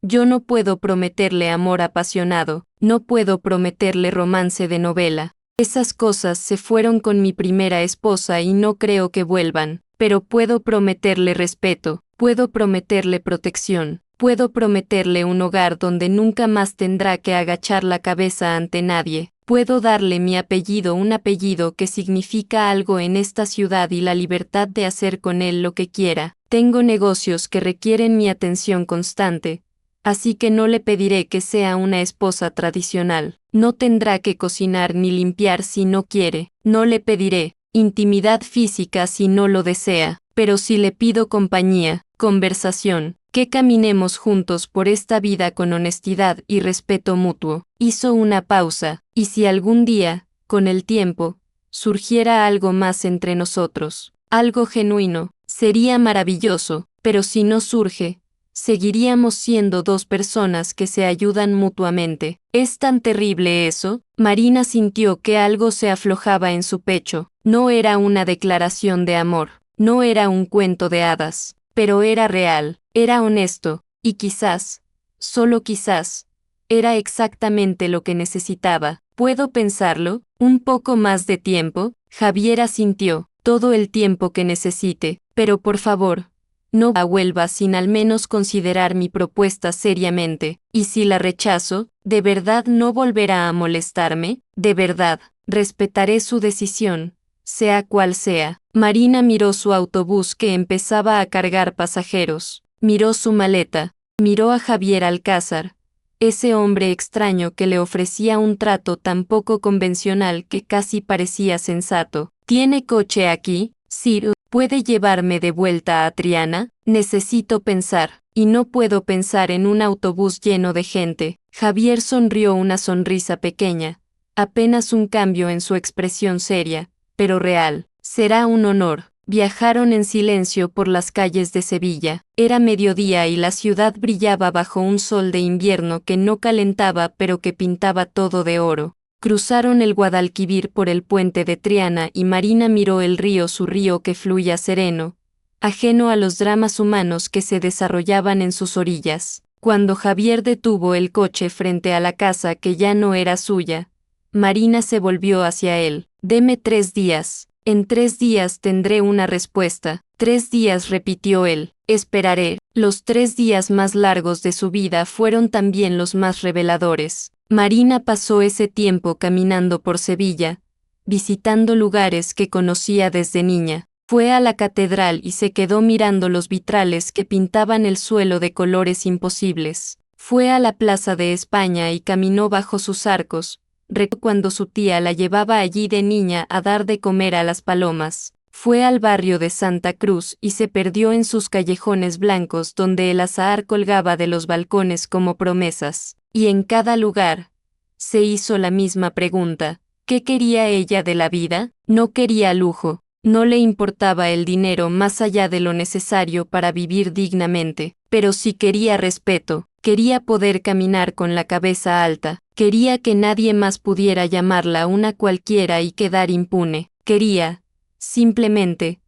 yo no puedo prometerle amor apasionado, no puedo prometerle romance de novela. Esas cosas se fueron con mi primera esposa y no creo que vuelvan, pero puedo prometerle respeto, puedo prometerle protección, puedo prometerle un hogar donde nunca más tendrá que agachar la cabeza ante nadie, puedo darle mi apellido, un apellido que significa algo en esta ciudad, y la libertad de hacer con él lo que quiera. Tengo negocios que requieren mi atención constante, así que no le pediré que sea una esposa tradicional. No tendrá que cocinar ni limpiar si no quiere. No le pediré intimidad física si no lo desea. Pero si le pido compañía, conversación, que caminemos juntos por esta vida con honestidad y respeto mutuo. Hizo una pausa. Y si algún día, con el tiempo, surgiera algo más entre nosotros, algo genuino, sería maravilloso. Pero si no surge, seguiríamos siendo dos personas que se ayudan mutuamente. ¿Es tan terrible eso? Marina sintió que algo se aflojaba en su pecho. No era una declaración de amor, no era un cuento de hadas, pero era real, era honesto, y quizás, solo quizás, era exactamente lo que necesitaba. ¿Puedo pensarlo? ¿Un poco más de tiempo? Javier asintió. Todo el tiempo que necesite, pero por favor, no vuelva sin al menos considerar mi propuesta seriamente. Y si la rechazo, ¿de verdad no volverá a molestarme? ¿De verdad? Respetaré su decisión, sea cual sea. Marina miró su autobús que empezaba a cargar pasajeros. Miró su maleta. Miró a Javier Alcázar, ese hombre extraño que le ofrecía un trato tan poco convencional que casi parecía sensato. ¿Tiene coche aquí, Sir? ¿Puede llevarme de vuelta a Triana? Necesito pensar, y no puedo pensar en un autobús lleno de gente. Javier sonrió una sonrisa pequeña. apenas un cambio en su expresión seria, pero real. Será un honor. Viajaron en silencio por las calles de Sevilla. Era mediodía y la ciudad brillaba bajo un sol de invierno que no calentaba pero que pintaba todo de oro. Cruzaron el Guadalquivir por el puente de Triana y Marina miró el río, su río que fluía sereno, ajeno a los dramas humanos que se desarrollaban en sus orillas. Cuando Javier detuvo el coche frente a la casa que ya no era suya, Marina se volvió hacia él. «Deme 3 días. En 3 días tendré una respuesta». 3 días, repitió él. «Esperaré». Los 3 días más largos de su vida fueron también los más reveladores. Marina pasó ese tiempo caminando por Sevilla, visitando lugares que conocía desde niña. Fue a la catedral y se quedó mirando los vitrales que pintaban el suelo de colores imposibles. Fue a la Plaza de España y caminó bajo sus arcos, cuando su tía la llevaba allí de niña a dar de comer a las palomas. Fue al barrio de Santa Cruz y se perdió en sus callejones blancos donde el azahar colgaba de los balcones como promesas. Y en cada lugar se hizo la misma pregunta: ¿qué quería ella de la vida? No quería lujo, no le importaba el dinero más allá de lo necesario para vivir dignamente, pero sí quería respeto, quería poder caminar con la cabeza alta, quería que nadie más pudiera llamarla una cualquiera y quedar impune, quería, simplemente,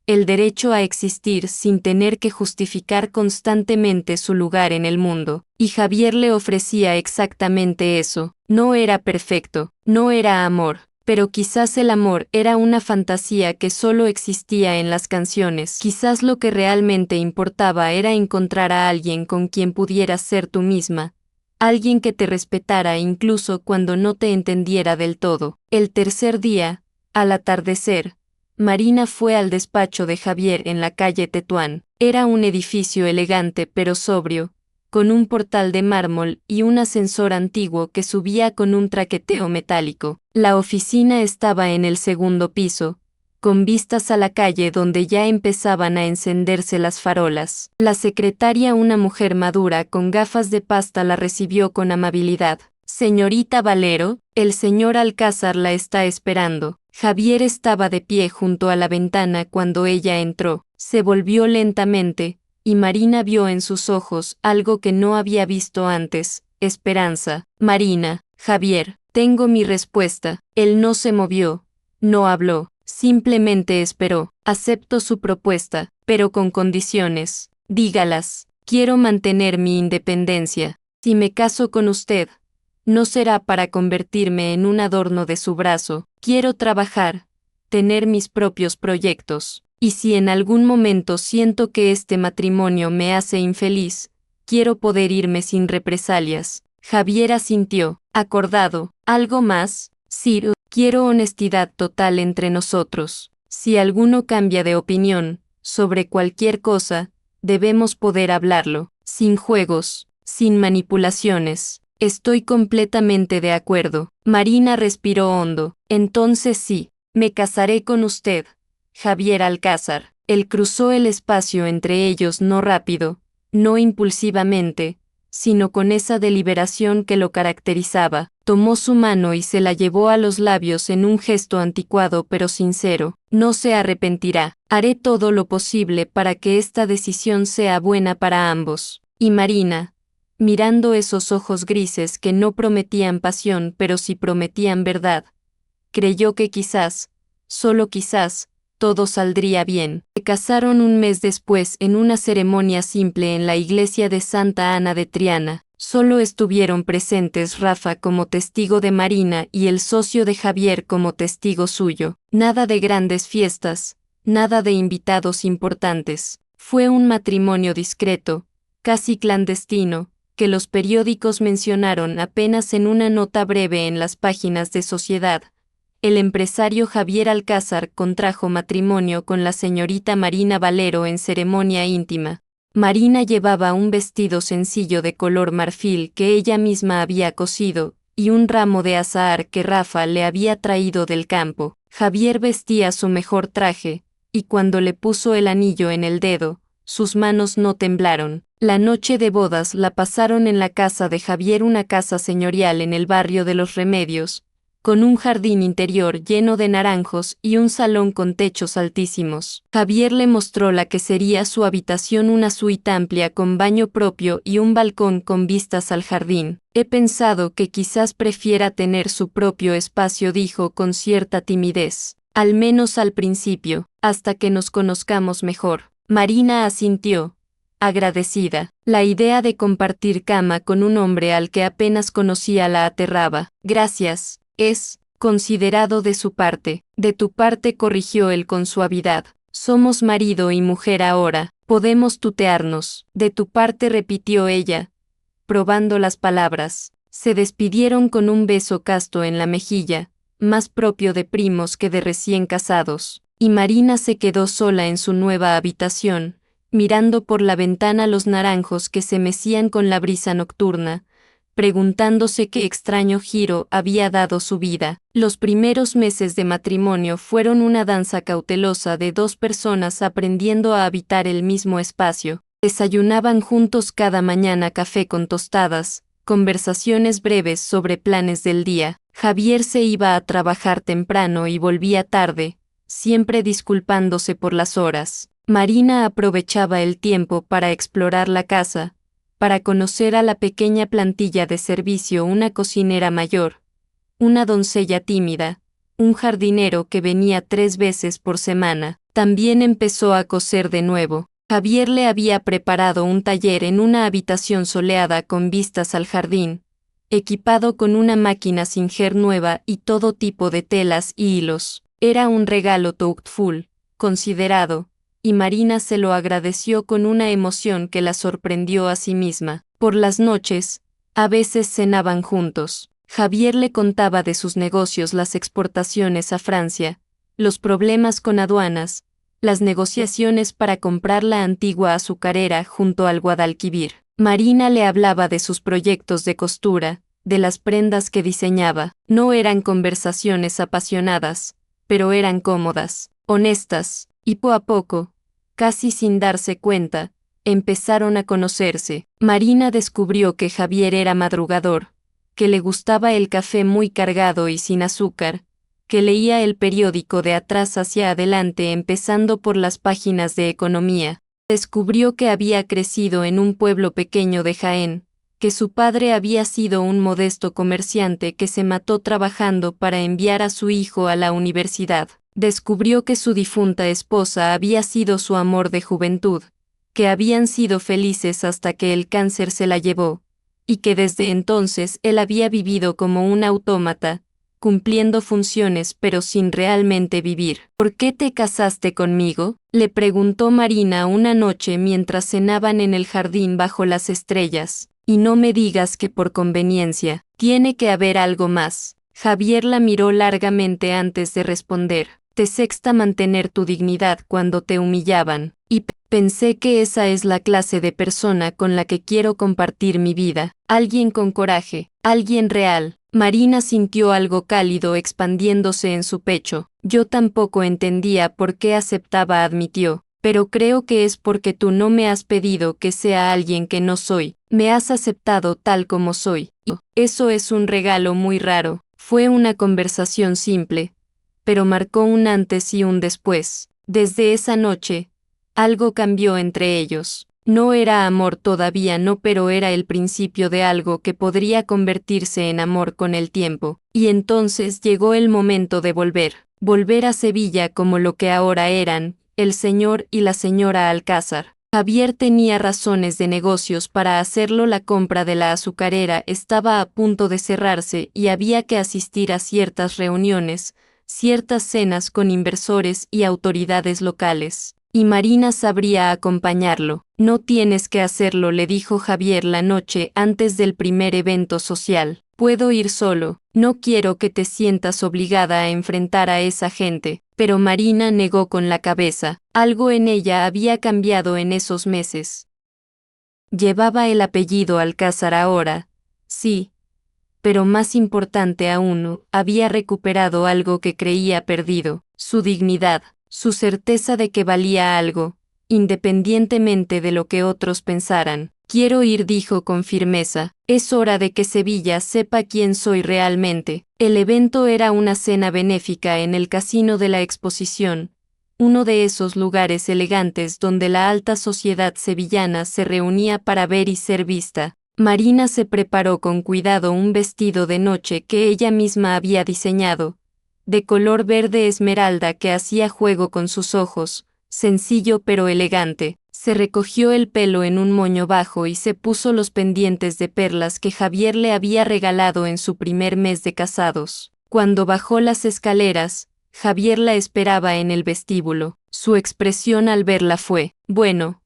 el derecho a existir sin tener que justificar constantemente su lugar en el mundo. Y Javier le ofrecía exactamente eso. No era perfecto, no era amor, pero quizás el amor era una fantasía que solo existía en las canciones. Quizás lo que realmente importaba era encontrar a alguien con quien pudieras ser tú misma, alguien que te respetara incluso cuando no te entendiera del todo. El tercer día, al atardecer, Marina fue al despacho de Javier en la calle Tetuán. Era un edificio elegante pero sobrio, con un portal de mármol y un ascensor antiguo que subía con un traqueteo metálico. La oficina estaba en el segundo piso, con vistas a la calle donde ya empezaban a encenderse las farolas. La secretaria, una mujer madura con gafas de pasta, la recibió con amabilidad. «Señorita Valero, el señor Alcázar la está esperando». Javier estaba de pie junto a la ventana cuando ella entró. Se volvió lentamente, y Marina vio en sus ojos algo que no había visto antes: esperanza. «Marina, Javier, tengo mi respuesta». Él no se movió, no habló, simplemente esperó. «Acepto su propuesta, pero con condiciones». «Dígalas». «Quiero mantener mi independencia. Si me caso con usted, no será para convertirme en un adorno de su brazo. Quiero trabajar, tener mis propios proyectos. Y si en algún momento siento que este matrimonio me hace infeliz, quiero poder irme sin represalias». Javier asintió. «Acordado». «¿Algo más?» «Sí, quiero honestidad total entre nosotros. Si alguno cambia de opinión, sobre cualquier cosa, debemos poder hablarlo, sin juegos, sin manipulaciones». «Estoy completamente de acuerdo». Marina respiró hondo. «Entonces sí, me casaré con usted, Javier Alcázar». Él cruzó el espacio entre ellos, no rápido, no impulsivamente, sino con esa deliberación que lo caracterizaba. Tomó su mano y se la llevó a los labios en un gesto anticuado pero sincero. «No se arrepentirá. Haré todo lo posible para que esta decisión sea buena para ambos». Y Marina, mirando esos ojos grises que no prometían pasión pero sí prometían verdad, creyó que quizás, solo quizás, todo saldría bien. Se casaron un mes después en una ceremonia simple en la iglesia de Santa Ana de Triana. Solo estuvieron presentes Rafa como testigo de Marina y el socio de Javier como testigo suyo. Nada de grandes fiestas, nada de invitados importantes. Fue un matrimonio discreto, casi clandestino, que los periódicos mencionaron apenas en una nota breve en las páginas de Sociedad. El empresario Javier Alcázar contrajo matrimonio con la señorita Marina Valero en ceremonia íntima. Marina llevaba un vestido sencillo de color marfil que ella misma había cosido, y un ramo de azahar que Rafa le había traído del campo. Javier vestía su mejor traje, y cuando le puso el anillo en el dedo, sus manos no temblaron. La noche de bodas la pasaron en la casa de Javier, una casa señorial en el barrio de Los Remedios, con un jardín interior lleno de naranjos y un salón con techos altísimos. Javier le mostró la que sería su habitación, una suite amplia con baño propio y un balcón con vistas al jardín. He pensado que quizás prefiera tener su propio espacio, dijo con cierta timidez. Al menos al principio, hasta que nos conozcamos mejor. Marina asintió, agradecida. La idea de compartir cama con un hombre al que apenas conocía la aterraba. Gracias, es considerado de su parte. De tu parte, corrigió él con suavidad. Somos marido y mujer ahora, podemos tutearnos. De tu parte, repitió ella, probando las palabras. Se despidieron con un beso casto en la mejilla, más propio de primos que de recién casados, y Marina se quedó sola en su nueva habitación, mirando por la ventana los naranjos que se mecían con la brisa nocturna, preguntándose qué extraño giro había dado su vida. Los primeros meses de matrimonio fueron una danza cautelosa de dos personas aprendiendo a habitar el mismo espacio. Desayunaban juntos cada mañana café con tostadas, conversaciones breves sobre planes del día. Javier se iba a trabajar temprano y volvía tarde, siempre disculpándose por las horas. Marina aprovechaba el tiempo para explorar la casa, para conocer a la pequeña plantilla de servicio, una cocinera mayor, una doncella tímida, un jardinero que venía 3 veces por semana. También empezó a coser de nuevo. Javier le había preparado un taller en una habitación soleada con vistas al jardín, equipado con una máquina Singer nueva y todo tipo de telas y hilos. Era un regalo thoughtful, considerado, y Marina se lo agradeció con una emoción que la sorprendió a sí misma. Por las noches, a veces cenaban juntos. Javier le contaba de sus negocios, las exportaciones a Francia, los problemas con aduanas, las negociaciones para comprar la antigua azucarera junto al Guadalquivir. Marina le hablaba de sus proyectos de costura, de las prendas que diseñaba. No eran conversaciones apasionadas, pero eran cómodas, honestas, y poco a poco, casi sin darse cuenta, empezaron a conocerse. Marina descubrió que Javier era madrugador, que le gustaba el café muy cargado y sin azúcar, que leía el periódico de atrás hacia adelante empezando por las páginas de economía. Descubrió que había crecido en un pueblo pequeño de Jaén, que su padre había sido un modesto comerciante que se mató trabajando para enviar a su hijo a la universidad. Descubrió que su difunta esposa había sido su amor de juventud, que habían sido felices hasta que el cáncer se la llevó, y que desde entonces él había vivido como un autómata, cumpliendo funciones pero sin realmente vivir. ¿Por qué te casaste conmigo?, le preguntó Marina una noche mientras cenaban en el jardín bajo las estrellas. Y no me digas que por conveniencia, tiene que haber algo más. Javier la miró largamente antes de responder. Te sexta mantener tu dignidad cuando te humillaban, y pensé que esa es la clase de persona con la que quiero compartir mi vida. Alguien con coraje, alguien real. Marina sintió algo cálido expandiéndose en su pecho. Yo tampoco entendía por qué aceptaba, admitió, pero creo que es porque tú no me has pedido que sea alguien que no soy, me has aceptado tal como soy. Y eso es un regalo muy raro. Fue una conversación simple, pero marcó un antes y un después. Desde esa noche, algo cambió entre ellos. No era amor todavía, no, pero era el principio de algo que podría convertirse en amor con el tiempo. Y entonces llegó el momento de volver a Sevilla como lo que ahora eran, el señor y la señora Alcázar. Javier tenía razones de negocios para hacerlo. La compra de la azucarera estaba a punto de cerrarse y había que asistir a ciertas reuniones, ciertas cenas con inversores y autoridades locales. Y Marina sabría acompañarlo. No tienes que hacerlo, le dijo Javier la noche antes del primer evento social. Puedo ir solo, no quiero que te sientas obligada a enfrentar a esa gente. Pero Marina negó con la cabeza. Algo en ella había cambiado en esos meses. Llevaba el apellido Alcázar ahora, sí, pero más importante aún, había recuperado algo que creía perdido, su dignidad, su certeza de que valía algo, independientemente de lo que otros pensaran. Quiero ir, dijo con firmeza. Es hora de que Sevilla sepa quién soy realmente. El evento era una cena benéfica en el Casino de la Exposición, uno de esos lugares elegantes donde la alta sociedad sevillana se reunía para ver y ser vista. Marina se preparó con cuidado un vestido de noche que ella misma había diseñado, de color verde esmeralda que hacía juego con sus ojos, sencillo pero elegante. Se recogió el pelo en un moño bajo y se puso los pendientes de perlas que Javier le había regalado en su primer mes de casados. Cuando bajó las escaleras, Javier la esperaba en el vestíbulo. Su expresión al verla fue, bueno,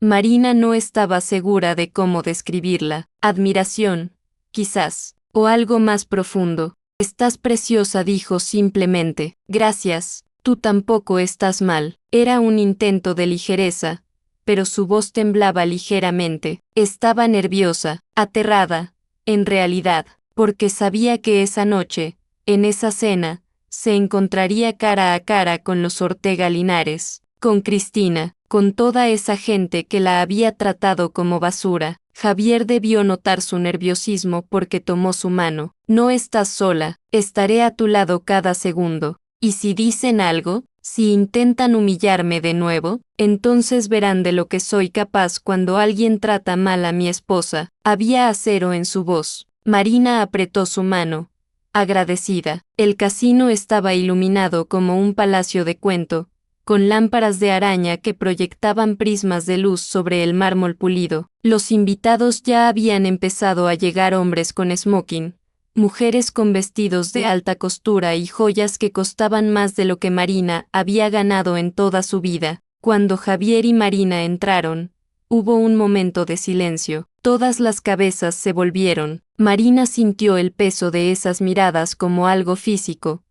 Marina no estaba segura de cómo describirla. Admiración, quizás, o algo más profundo. Estás preciosa, dijo simplemente. Gracias, tú tampoco estás mal. Era un intento de ligereza, pero su voz temblaba ligeramente. Estaba nerviosa, aterrada, en realidad, porque sabía que esa noche, en esa cena, se encontraría cara a cara con los Ortega Linares, con Cristina, con toda esa gente que la había tratado como basura. Javier debió notar su nerviosismo porque tomó su mano. No estás sola, estaré a tu lado cada segundo. Y si dicen algo, si intentan humillarme de nuevo, entonces verán de lo que soy capaz cuando alguien trata mal a mi esposa. Había acero en su voz. Marina apretó su mano, agradecida. El casino estaba iluminado como un palacio de cuento, con lámparas de araña que proyectaban prismas de luz sobre el mármol pulido. Los invitados ya habían empezado a llegar, hombres con smoking, mujeres con vestidos de alta costura y joyas que costaban más de lo que Marina había ganado en toda su vida. Cuando Javier y Marina entraron, hubo un momento de silencio. Todas las cabezas se volvieron. Marina sintió el peso de esas miradas como algo físico,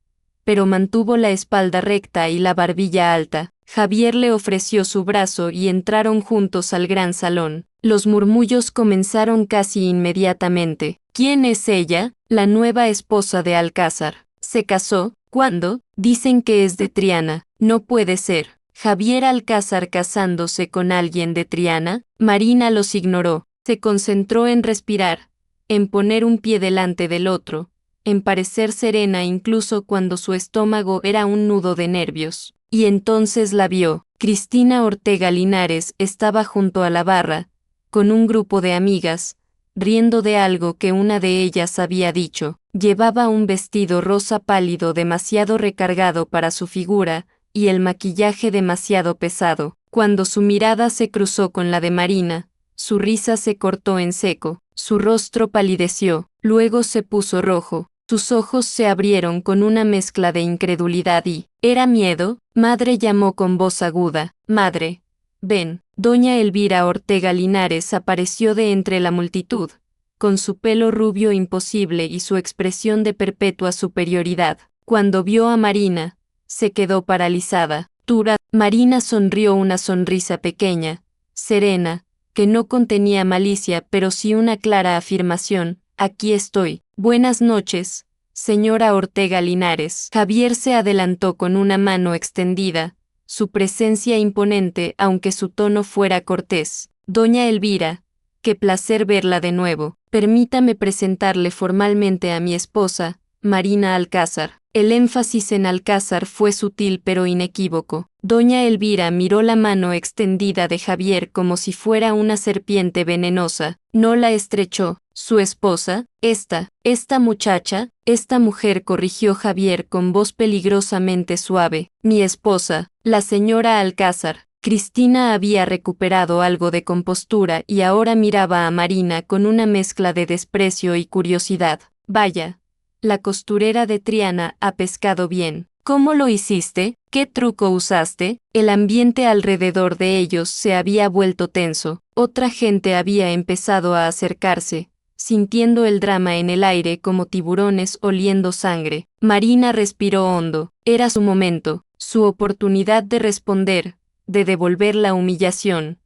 pero mantuvo la espalda recta y la barbilla alta. Javier le ofreció su brazo y entraron juntos al gran salón. Los murmullos comenzaron casi inmediatamente. ¿Quién es ella? La nueva esposa de Alcázar. ¿Se casó? ¿Cuándo? Dicen que es de Triana. No puede ser. ¿Javier Alcázar casándose con alguien de Triana? Marina los ignoró. Se concentró en respirar, en poner un pie delante del otro, en parecer serena incluso cuando su estómago era un nudo de nervios. Y entonces la vio. Cristina Ortega Linares estaba junto a la barra, con un grupo de amigas, riendo de algo que una de ellas había dicho. Llevaba un vestido rosa pálido demasiado recargado para su figura, y el maquillaje demasiado pesado. Cuando su mirada se cruzó con la de Marina, su risa se cortó en seco, su rostro palideció, luego se puso rojo, sus ojos se abrieron con una mezcla de incredulidad y, ¿era miedo? Madre, llamó con voz aguda. Madre, ven. Doña Elvira Ortega Linares apareció de entre la multitud, con su pelo rubio imposible y su expresión de perpetua superioridad. Cuando vio a Marina, se quedó paralizada. Tura. Marina sonrió una sonrisa pequeña, serena, que no contenía malicia pero sí una clara afirmación. Aquí estoy. Buenas noches, señora Ortega Linares. Javier se adelantó con una mano extendida, su presencia imponente aunque su tono fuera cortés. Doña Elvira, qué placer verla de nuevo. Permítame presentarle formalmente a mi esposa, Marina Alcázar. El énfasis en Alcázar fue sutil pero inequívoco. Doña Elvira miró la mano extendida de Javier como si fuera una serpiente venenosa. No la estrechó. Su esposa, esta muchacha, esta mujer, corrigió Javier con voz peligrosamente suave. Mi esposa, la señora Alcázar. Cristina había recuperado algo de compostura y ahora miraba a Marina con una mezcla de desprecio y curiosidad. Vaya, la costurera de Triana ha pescado bien. ¿Cómo lo hiciste? ¿Qué truco usaste? El ambiente alrededor de ellos se había vuelto tenso. Otra gente había empezado a acercarse, sintiendo el drama en el aire como tiburones oliendo sangre. Marina respiró hondo. Era su momento, su oportunidad de responder, de devolver la humillación,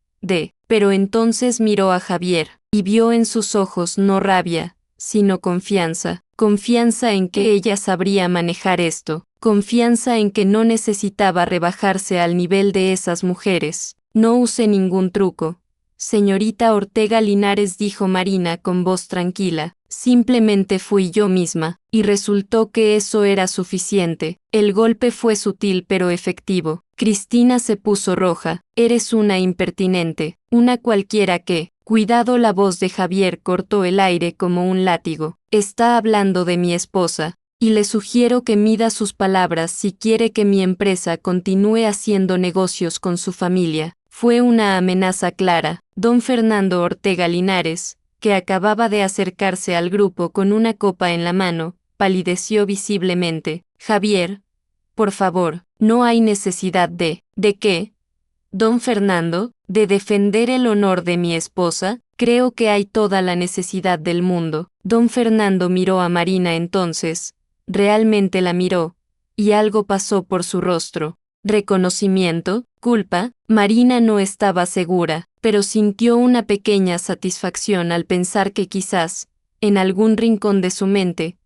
Pero entonces miró a Javier, y vio en sus ojos no rabia, sino confianza. Confianza en que ella sabría manejar esto. Confianza en que no necesitaba rebajarse al nivel de esas mujeres. No usé ningún truco, señorita Ortega Linares, dijo Marina con voz tranquila. Simplemente fui yo misma, y resultó que eso era suficiente. El golpe fue sutil pero efectivo. Cristina se puso roja. Eres una impertinente, una cualquiera que... Cuidado, la voz de Javier cortó el aire como un látigo. Está hablando de mi esposa, y le sugiero que mida sus palabras si quiere que mi empresa continúe haciendo negocios con su familia. Fue una amenaza clara. Don Fernando Ortega Linares, que acababa de acercarse al grupo con una copa en la mano, palideció visiblemente. Javier, por favor, no hay necesidad de... ¿De qué? Don Fernando, de defender el honor de mi esposa, creo que hay toda la necesidad del mundo. Don Fernando miró a Marina entonces, realmente la miró, y algo pasó por su rostro. Reconocimiento, culpa. Marina no estaba segura, pero sintió una pequeña satisfacción al pensar que quizás, en algún rincón de su mente,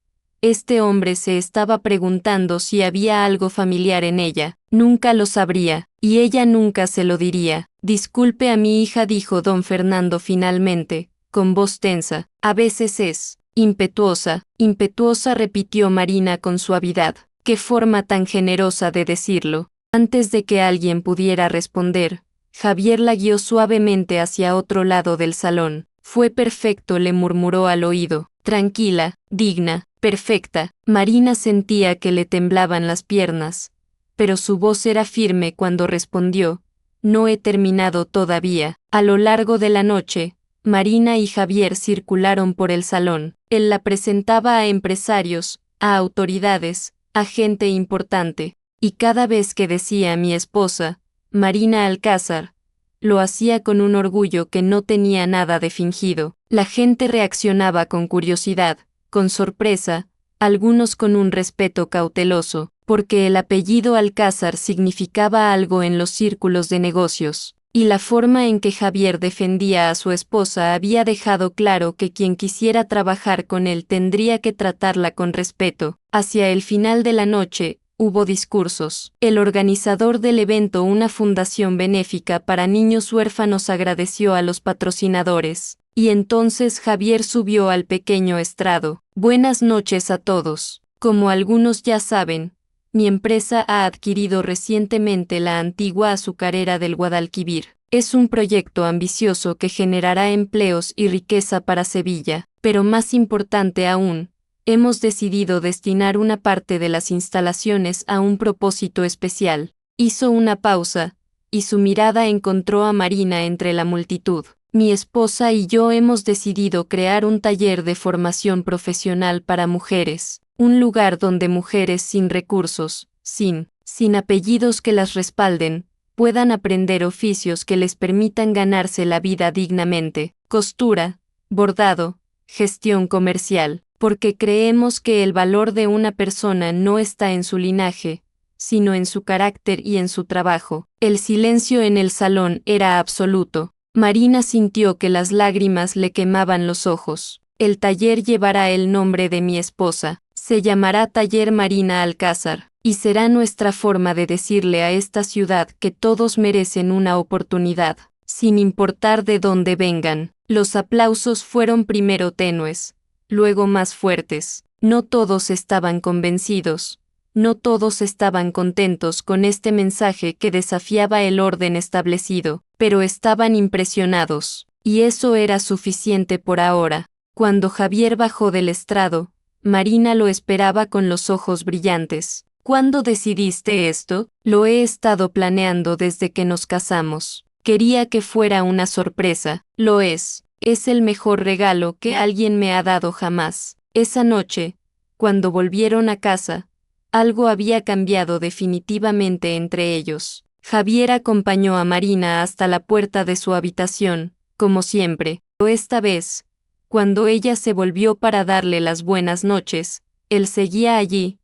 este hombre se estaba preguntando si había algo familiar en ella. Nunca lo sabría, y ella nunca se lo diría. Disculpe a mi hija, dijo don Fernando finalmente, con voz tensa. A veces es impetuosa, repitió Marina con suavidad. Qué forma tan generosa de decirlo. Antes de que alguien pudiera responder, Javier la guió suavemente hacia otro lado del salón. Fue perfecto, le murmuró al oído. Tranquila, digna, perfecta. Marina sentía que le temblaban las piernas, pero su voz era firme cuando respondió, no he terminado todavía. A lo largo de la noche, Marina y Javier circularon por el salón. Él la presentaba a empresarios, a autoridades, a gente importante, y cada vez que decía mi esposa, Marina Alcázar, lo hacía con un orgullo que no tenía nada de fingido. La gente reaccionaba con curiosidad, con sorpresa, algunos con un respeto cauteloso, porque el apellido Alcázar significaba algo en los círculos de negocios, y la forma en que Javier defendía a su esposa había dejado claro que quien quisiera trabajar con él tendría que tratarla con respeto. Hacia el final de la noche, hubo discursos. El organizador del evento, una fundación benéfica para niños huérfanos, agradeció a los patrocinadores. Y entonces Javier subió al pequeño estrado. Buenas noches a todos. Como algunos ya saben, mi empresa ha adquirido recientemente la antigua azucarera del Guadalquivir. Es un proyecto ambicioso que generará empleos y riqueza para Sevilla, pero más importante aún, hemos decidido destinar una parte de las instalaciones a un propósito especial. Hizo una pausa, y su mirada encontró a Marina entre la multitud. Mi esposa y yo hemos decidido crear un taller de formación profesional para mujeres, un lugar donde mujeres sin recursos, sin apellidos que las respalden, puedan aprender oficios que les permitan ganarse la vida dignamente, costura, bordado, gestión comercial, porque creemos que el valor de una persona no está en su linaje, sino en su carácter y en su trabajo. El silencio en el salón era absoluto. Marina sintió que las lágrimas le quemaban los ojos. El taller llevará el nombre de mi esposa. Se llamará Taller Marina Alcázar, y será nuestra forma de decirle a esta ciudad que todos merecen una oportunidad, sin importar de dónde vengan. Los aplausos fueron primero tenues, luego más fuertes. No todos estaban convencidos. No todos estaban contentos con este mensaje que desafiaba el orden establecido, pero estaban impresionados, y eso era suficiente por ahora. Cuando Javier bajó del estrado, Marina lo esperaba con los ojos brillantes. ¿Cuándo decidiste esto? Lo he estado planeando desde que nos casamos. Quería que fuera una sorpresa. Lo es. Es el mejor regalo que alguien me ha dado jamás. Esa noche, cuando volvieron a casa, algo había cambiado definitivamente entre ellos. Javier acompañó a Marina hasta la puerta de su habitación, como siempre, pero esta vez, cuando ella se volvió para darle las buenas noches, él seguía allí,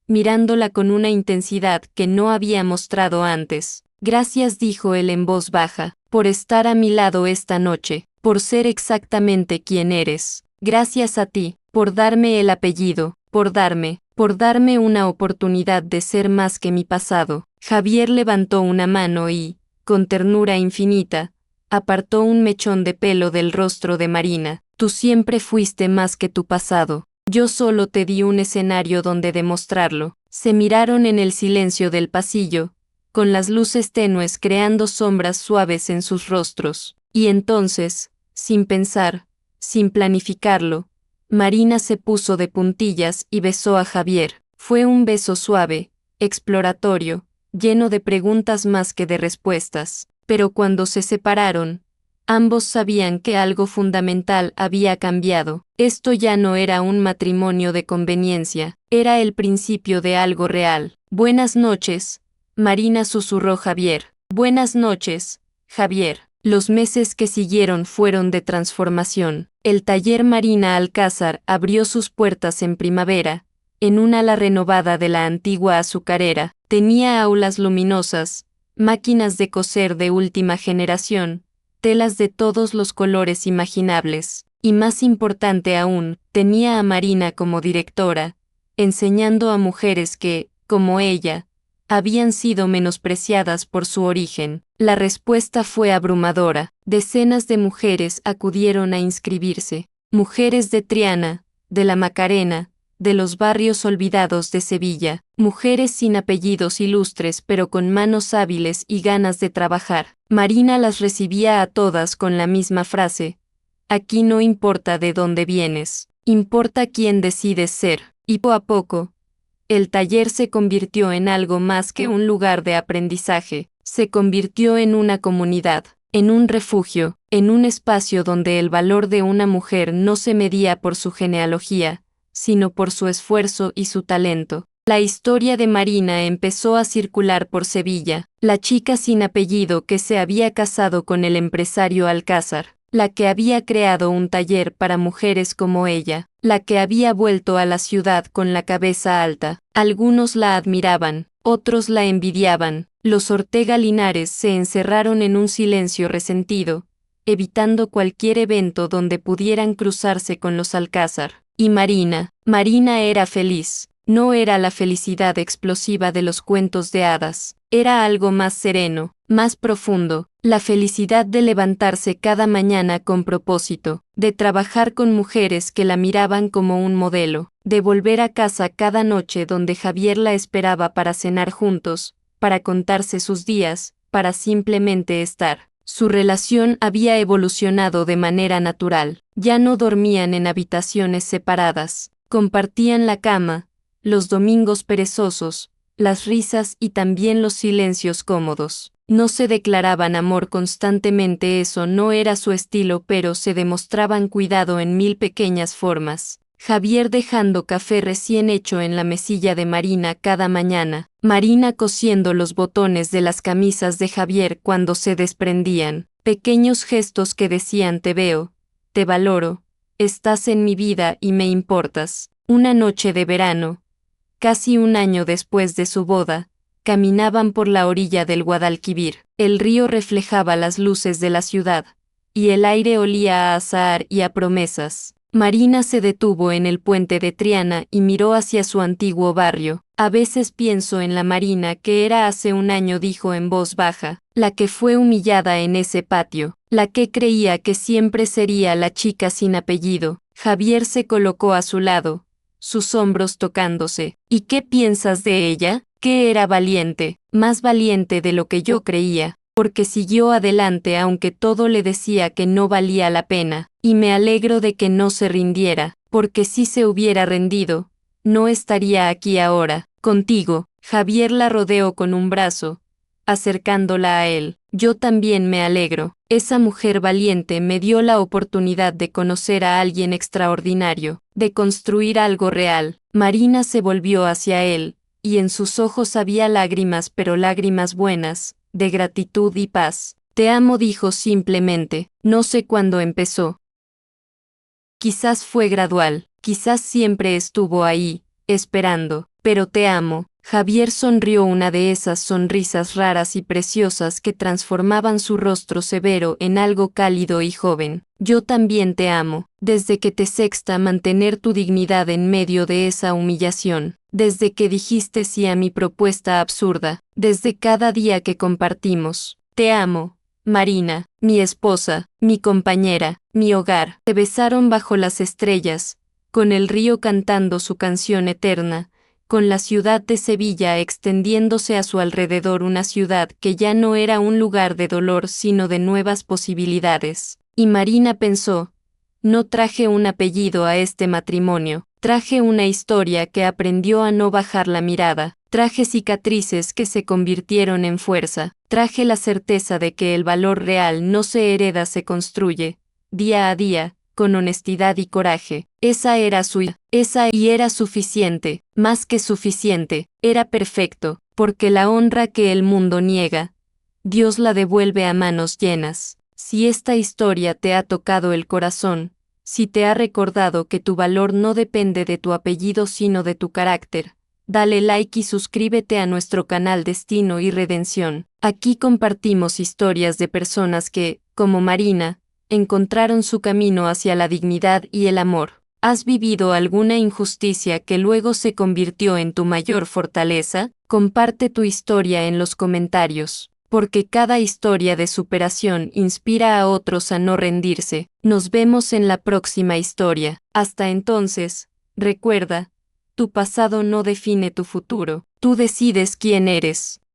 mirándola con una intensidad que no había mostrado antes. Gracias, dijo él en voz baja, por estar a mi lado esta noche, por ser exactamente quien eres. Gracias a ti, por darme el apellido, por darme una oportunidad de ser más que mi pasado. Javier levantó una mano y, con ternura infinita, apartó un mechón de pelo del rostro de Marina. Tú siempre fuiste más que tu pasado. Yo solo te di un escenario donde demostrarlo. Se miraron en el silencio del pasillo, con las luces tenues creando sombras suaves en sus rostros. Y entonces, sin pensar, sin planificarlo, Marina se puso de puntillas y besó a Javier. Fue un beso suave, exploratorio, lleno de preguntas más que de respuestas. Pero cuando se separaron, ambos sabían que algo fundamental había cambiado. Esto ya no era un matrimonio de conveniencia, era el principio de algo real. Buenas noches, Marina, susurró Javier. Buenas noches, Javier. Los meses que siguieron fueron de transformación. El taller Marina Alcázar abrió sus puertas en primavera, en un ala renovada de la antigua azucarera. Tenía aulas luminosas, máquinas de coser de última generación, telas de todos los colores imaginables, y más importante aún, tenía a Marina como directora, enseñando a mujeres que, como ella, habían sido menospreciadas por su origen. La respuesta fue abrumadora. Decenas de mujeres acudieron a inscribirse, mujeres de Triana, de la Macarena, de los barrios olvidados de Sevilla, mujeres sin apellidos ilustres pero con manos hábiles y ganas de trabajar. Marina las recibía a todas con la misma frase: aquí no importa de dónde vienes, importa quién decides ser. Y poco a poco, el taller se convirtió en algo más que un lugar de aprendizaje, se convirtió en una comunidad, en un refugio, en un espacio donde el valor de una mujer no se medía por su genealogía, sino por su esfuerzo y su talento. La historia de Marina empezó a circular por Sevilla, la chica sin apellido que se había casado con el empresario Alcázar, la que había creado un taller para mujeres como ella, la que había vuelto a la ciudad con la cabeza alta. Algunos la admiraban, otros la envidiaban. Los Ortega Linares se encerraron en un silencio resentido, evitando cualquier evento donde pudieran cruzarse con los Alcázar. Y Marina era feliz. No era la felicidad explosiva de los cuentos de hadas, era algo más sereno, más profundo, la felicidad de levantarse cada mañana con propósito, de trabajar con mujeres que la miraban como un modelo, de volver a casa cada noche donde Javier la esperaba para cenar juntos, para contarse sus días, para simplemente estar. Su relación había evolucionado de manera natural, ya no dormían en habitaciones separadas, compartían la cama, los domingos perezosos, las risas y también los silencios cómodos. No se declaraban amor constantemente, eso no era su estilo, pero se demostraban cuidado en mil pequeñas formas. Javier dejando café recién hecho en la mesilla de Marina cada mañana, Marina cosiendo los botones de las camisas de Javier cuando se desprendían, pequeños gestos que decían: te veo, te valoro, estás en mi vida y me importas. Una noche de verano, casi un año después de su boda, caminaban por la orilla del Guadalquivir. El río reflejaba las luces de la ciudad, y el aire olía a azahar y a promesas. Marina se detuvo en el puente de Triana y miró hacia su antiguo barrio. A veces pienso en la Marina que era hace un año, dijo en voz baja, la que fue humillada en ese patio, la que creía que siempre sería la chica sin apellido. Javier se colocó a su lado, sus hombros tocándose. ¿Y qué piensas de ella? Que era valiente, más valiente de lo que yo creía, porque siguió adelante aunque todo le decía que no valía la pena, y me alegro de que no se rindiera, porque si se hubiera rendido, no estaría aquí ahora, contigo. Javier la rodeó con un brazo, acercándola a él. Yo también me alegro. Esa mujer valiente me dio la oportunidad de conocer a alguien extraordinario, de construir algo real. Marina se volvió hacia él, y en sus ojos había lágrimas, pero lágrimas buenas, de gratitud y paz. Te amo, dijo simplemente. No sé cuándo empezó. Quizás fue gradual, quizás siempre estuvo ahí, esperando, pero te amo. Javier sonrió, una de esas sonrisas raras y preciosas que transformaban su rostro severo en algo cálido y joven. Yo también te amo, desde que te sexta mantener tu dignidad en medio de esa humillación, desde que dijiste sí a mi propuesta absurda, desde cada día que compartimos. Te amo, Marina, mi esposa, mi compañera, mi hogar, se besaron bajo las estrellas, con el río cantando su canción eterna, con la ciudad de Sevilla extendiéndose a su alrededor, una ciudad que ya no era un lugar de dolor sino de nuevas posibilidades. Y Marina pensó, no traje un apellido a este matrimonio, traje una historia que aprendió a no bajar la mirada, traje cicatrices que se convirtieron en fuerza, traje la certeza de que el valor real no se hereda, se construye, día a día, con honestidad y coraje. Esa era y era suficiente, más que suficiente, era perfecto, porque la honra que el mundo niega, Dios la devuelve a manos llenas. Si esta historia te ha tocado el corazón, si te ha recordado que tu valor no depende de tu apellido sino de tu carácter, dale like y suscríbete a nuestro canal Destino y Redención. Aquí compartimos historias de personas que, como Marina, encontraron su camino hacia la dignidad y el amor. ¿Has vivido alguna injusticia que luego se convirtió en tu mayor fortaleza? Comparte tu historia en los comentarios, porque cada historia de superación inspira a otros a no rendirse. Nos vemos en la próxima historia. Hasta entonces, recuerda, tu pasado no define tu futuro, tú decides quién eres.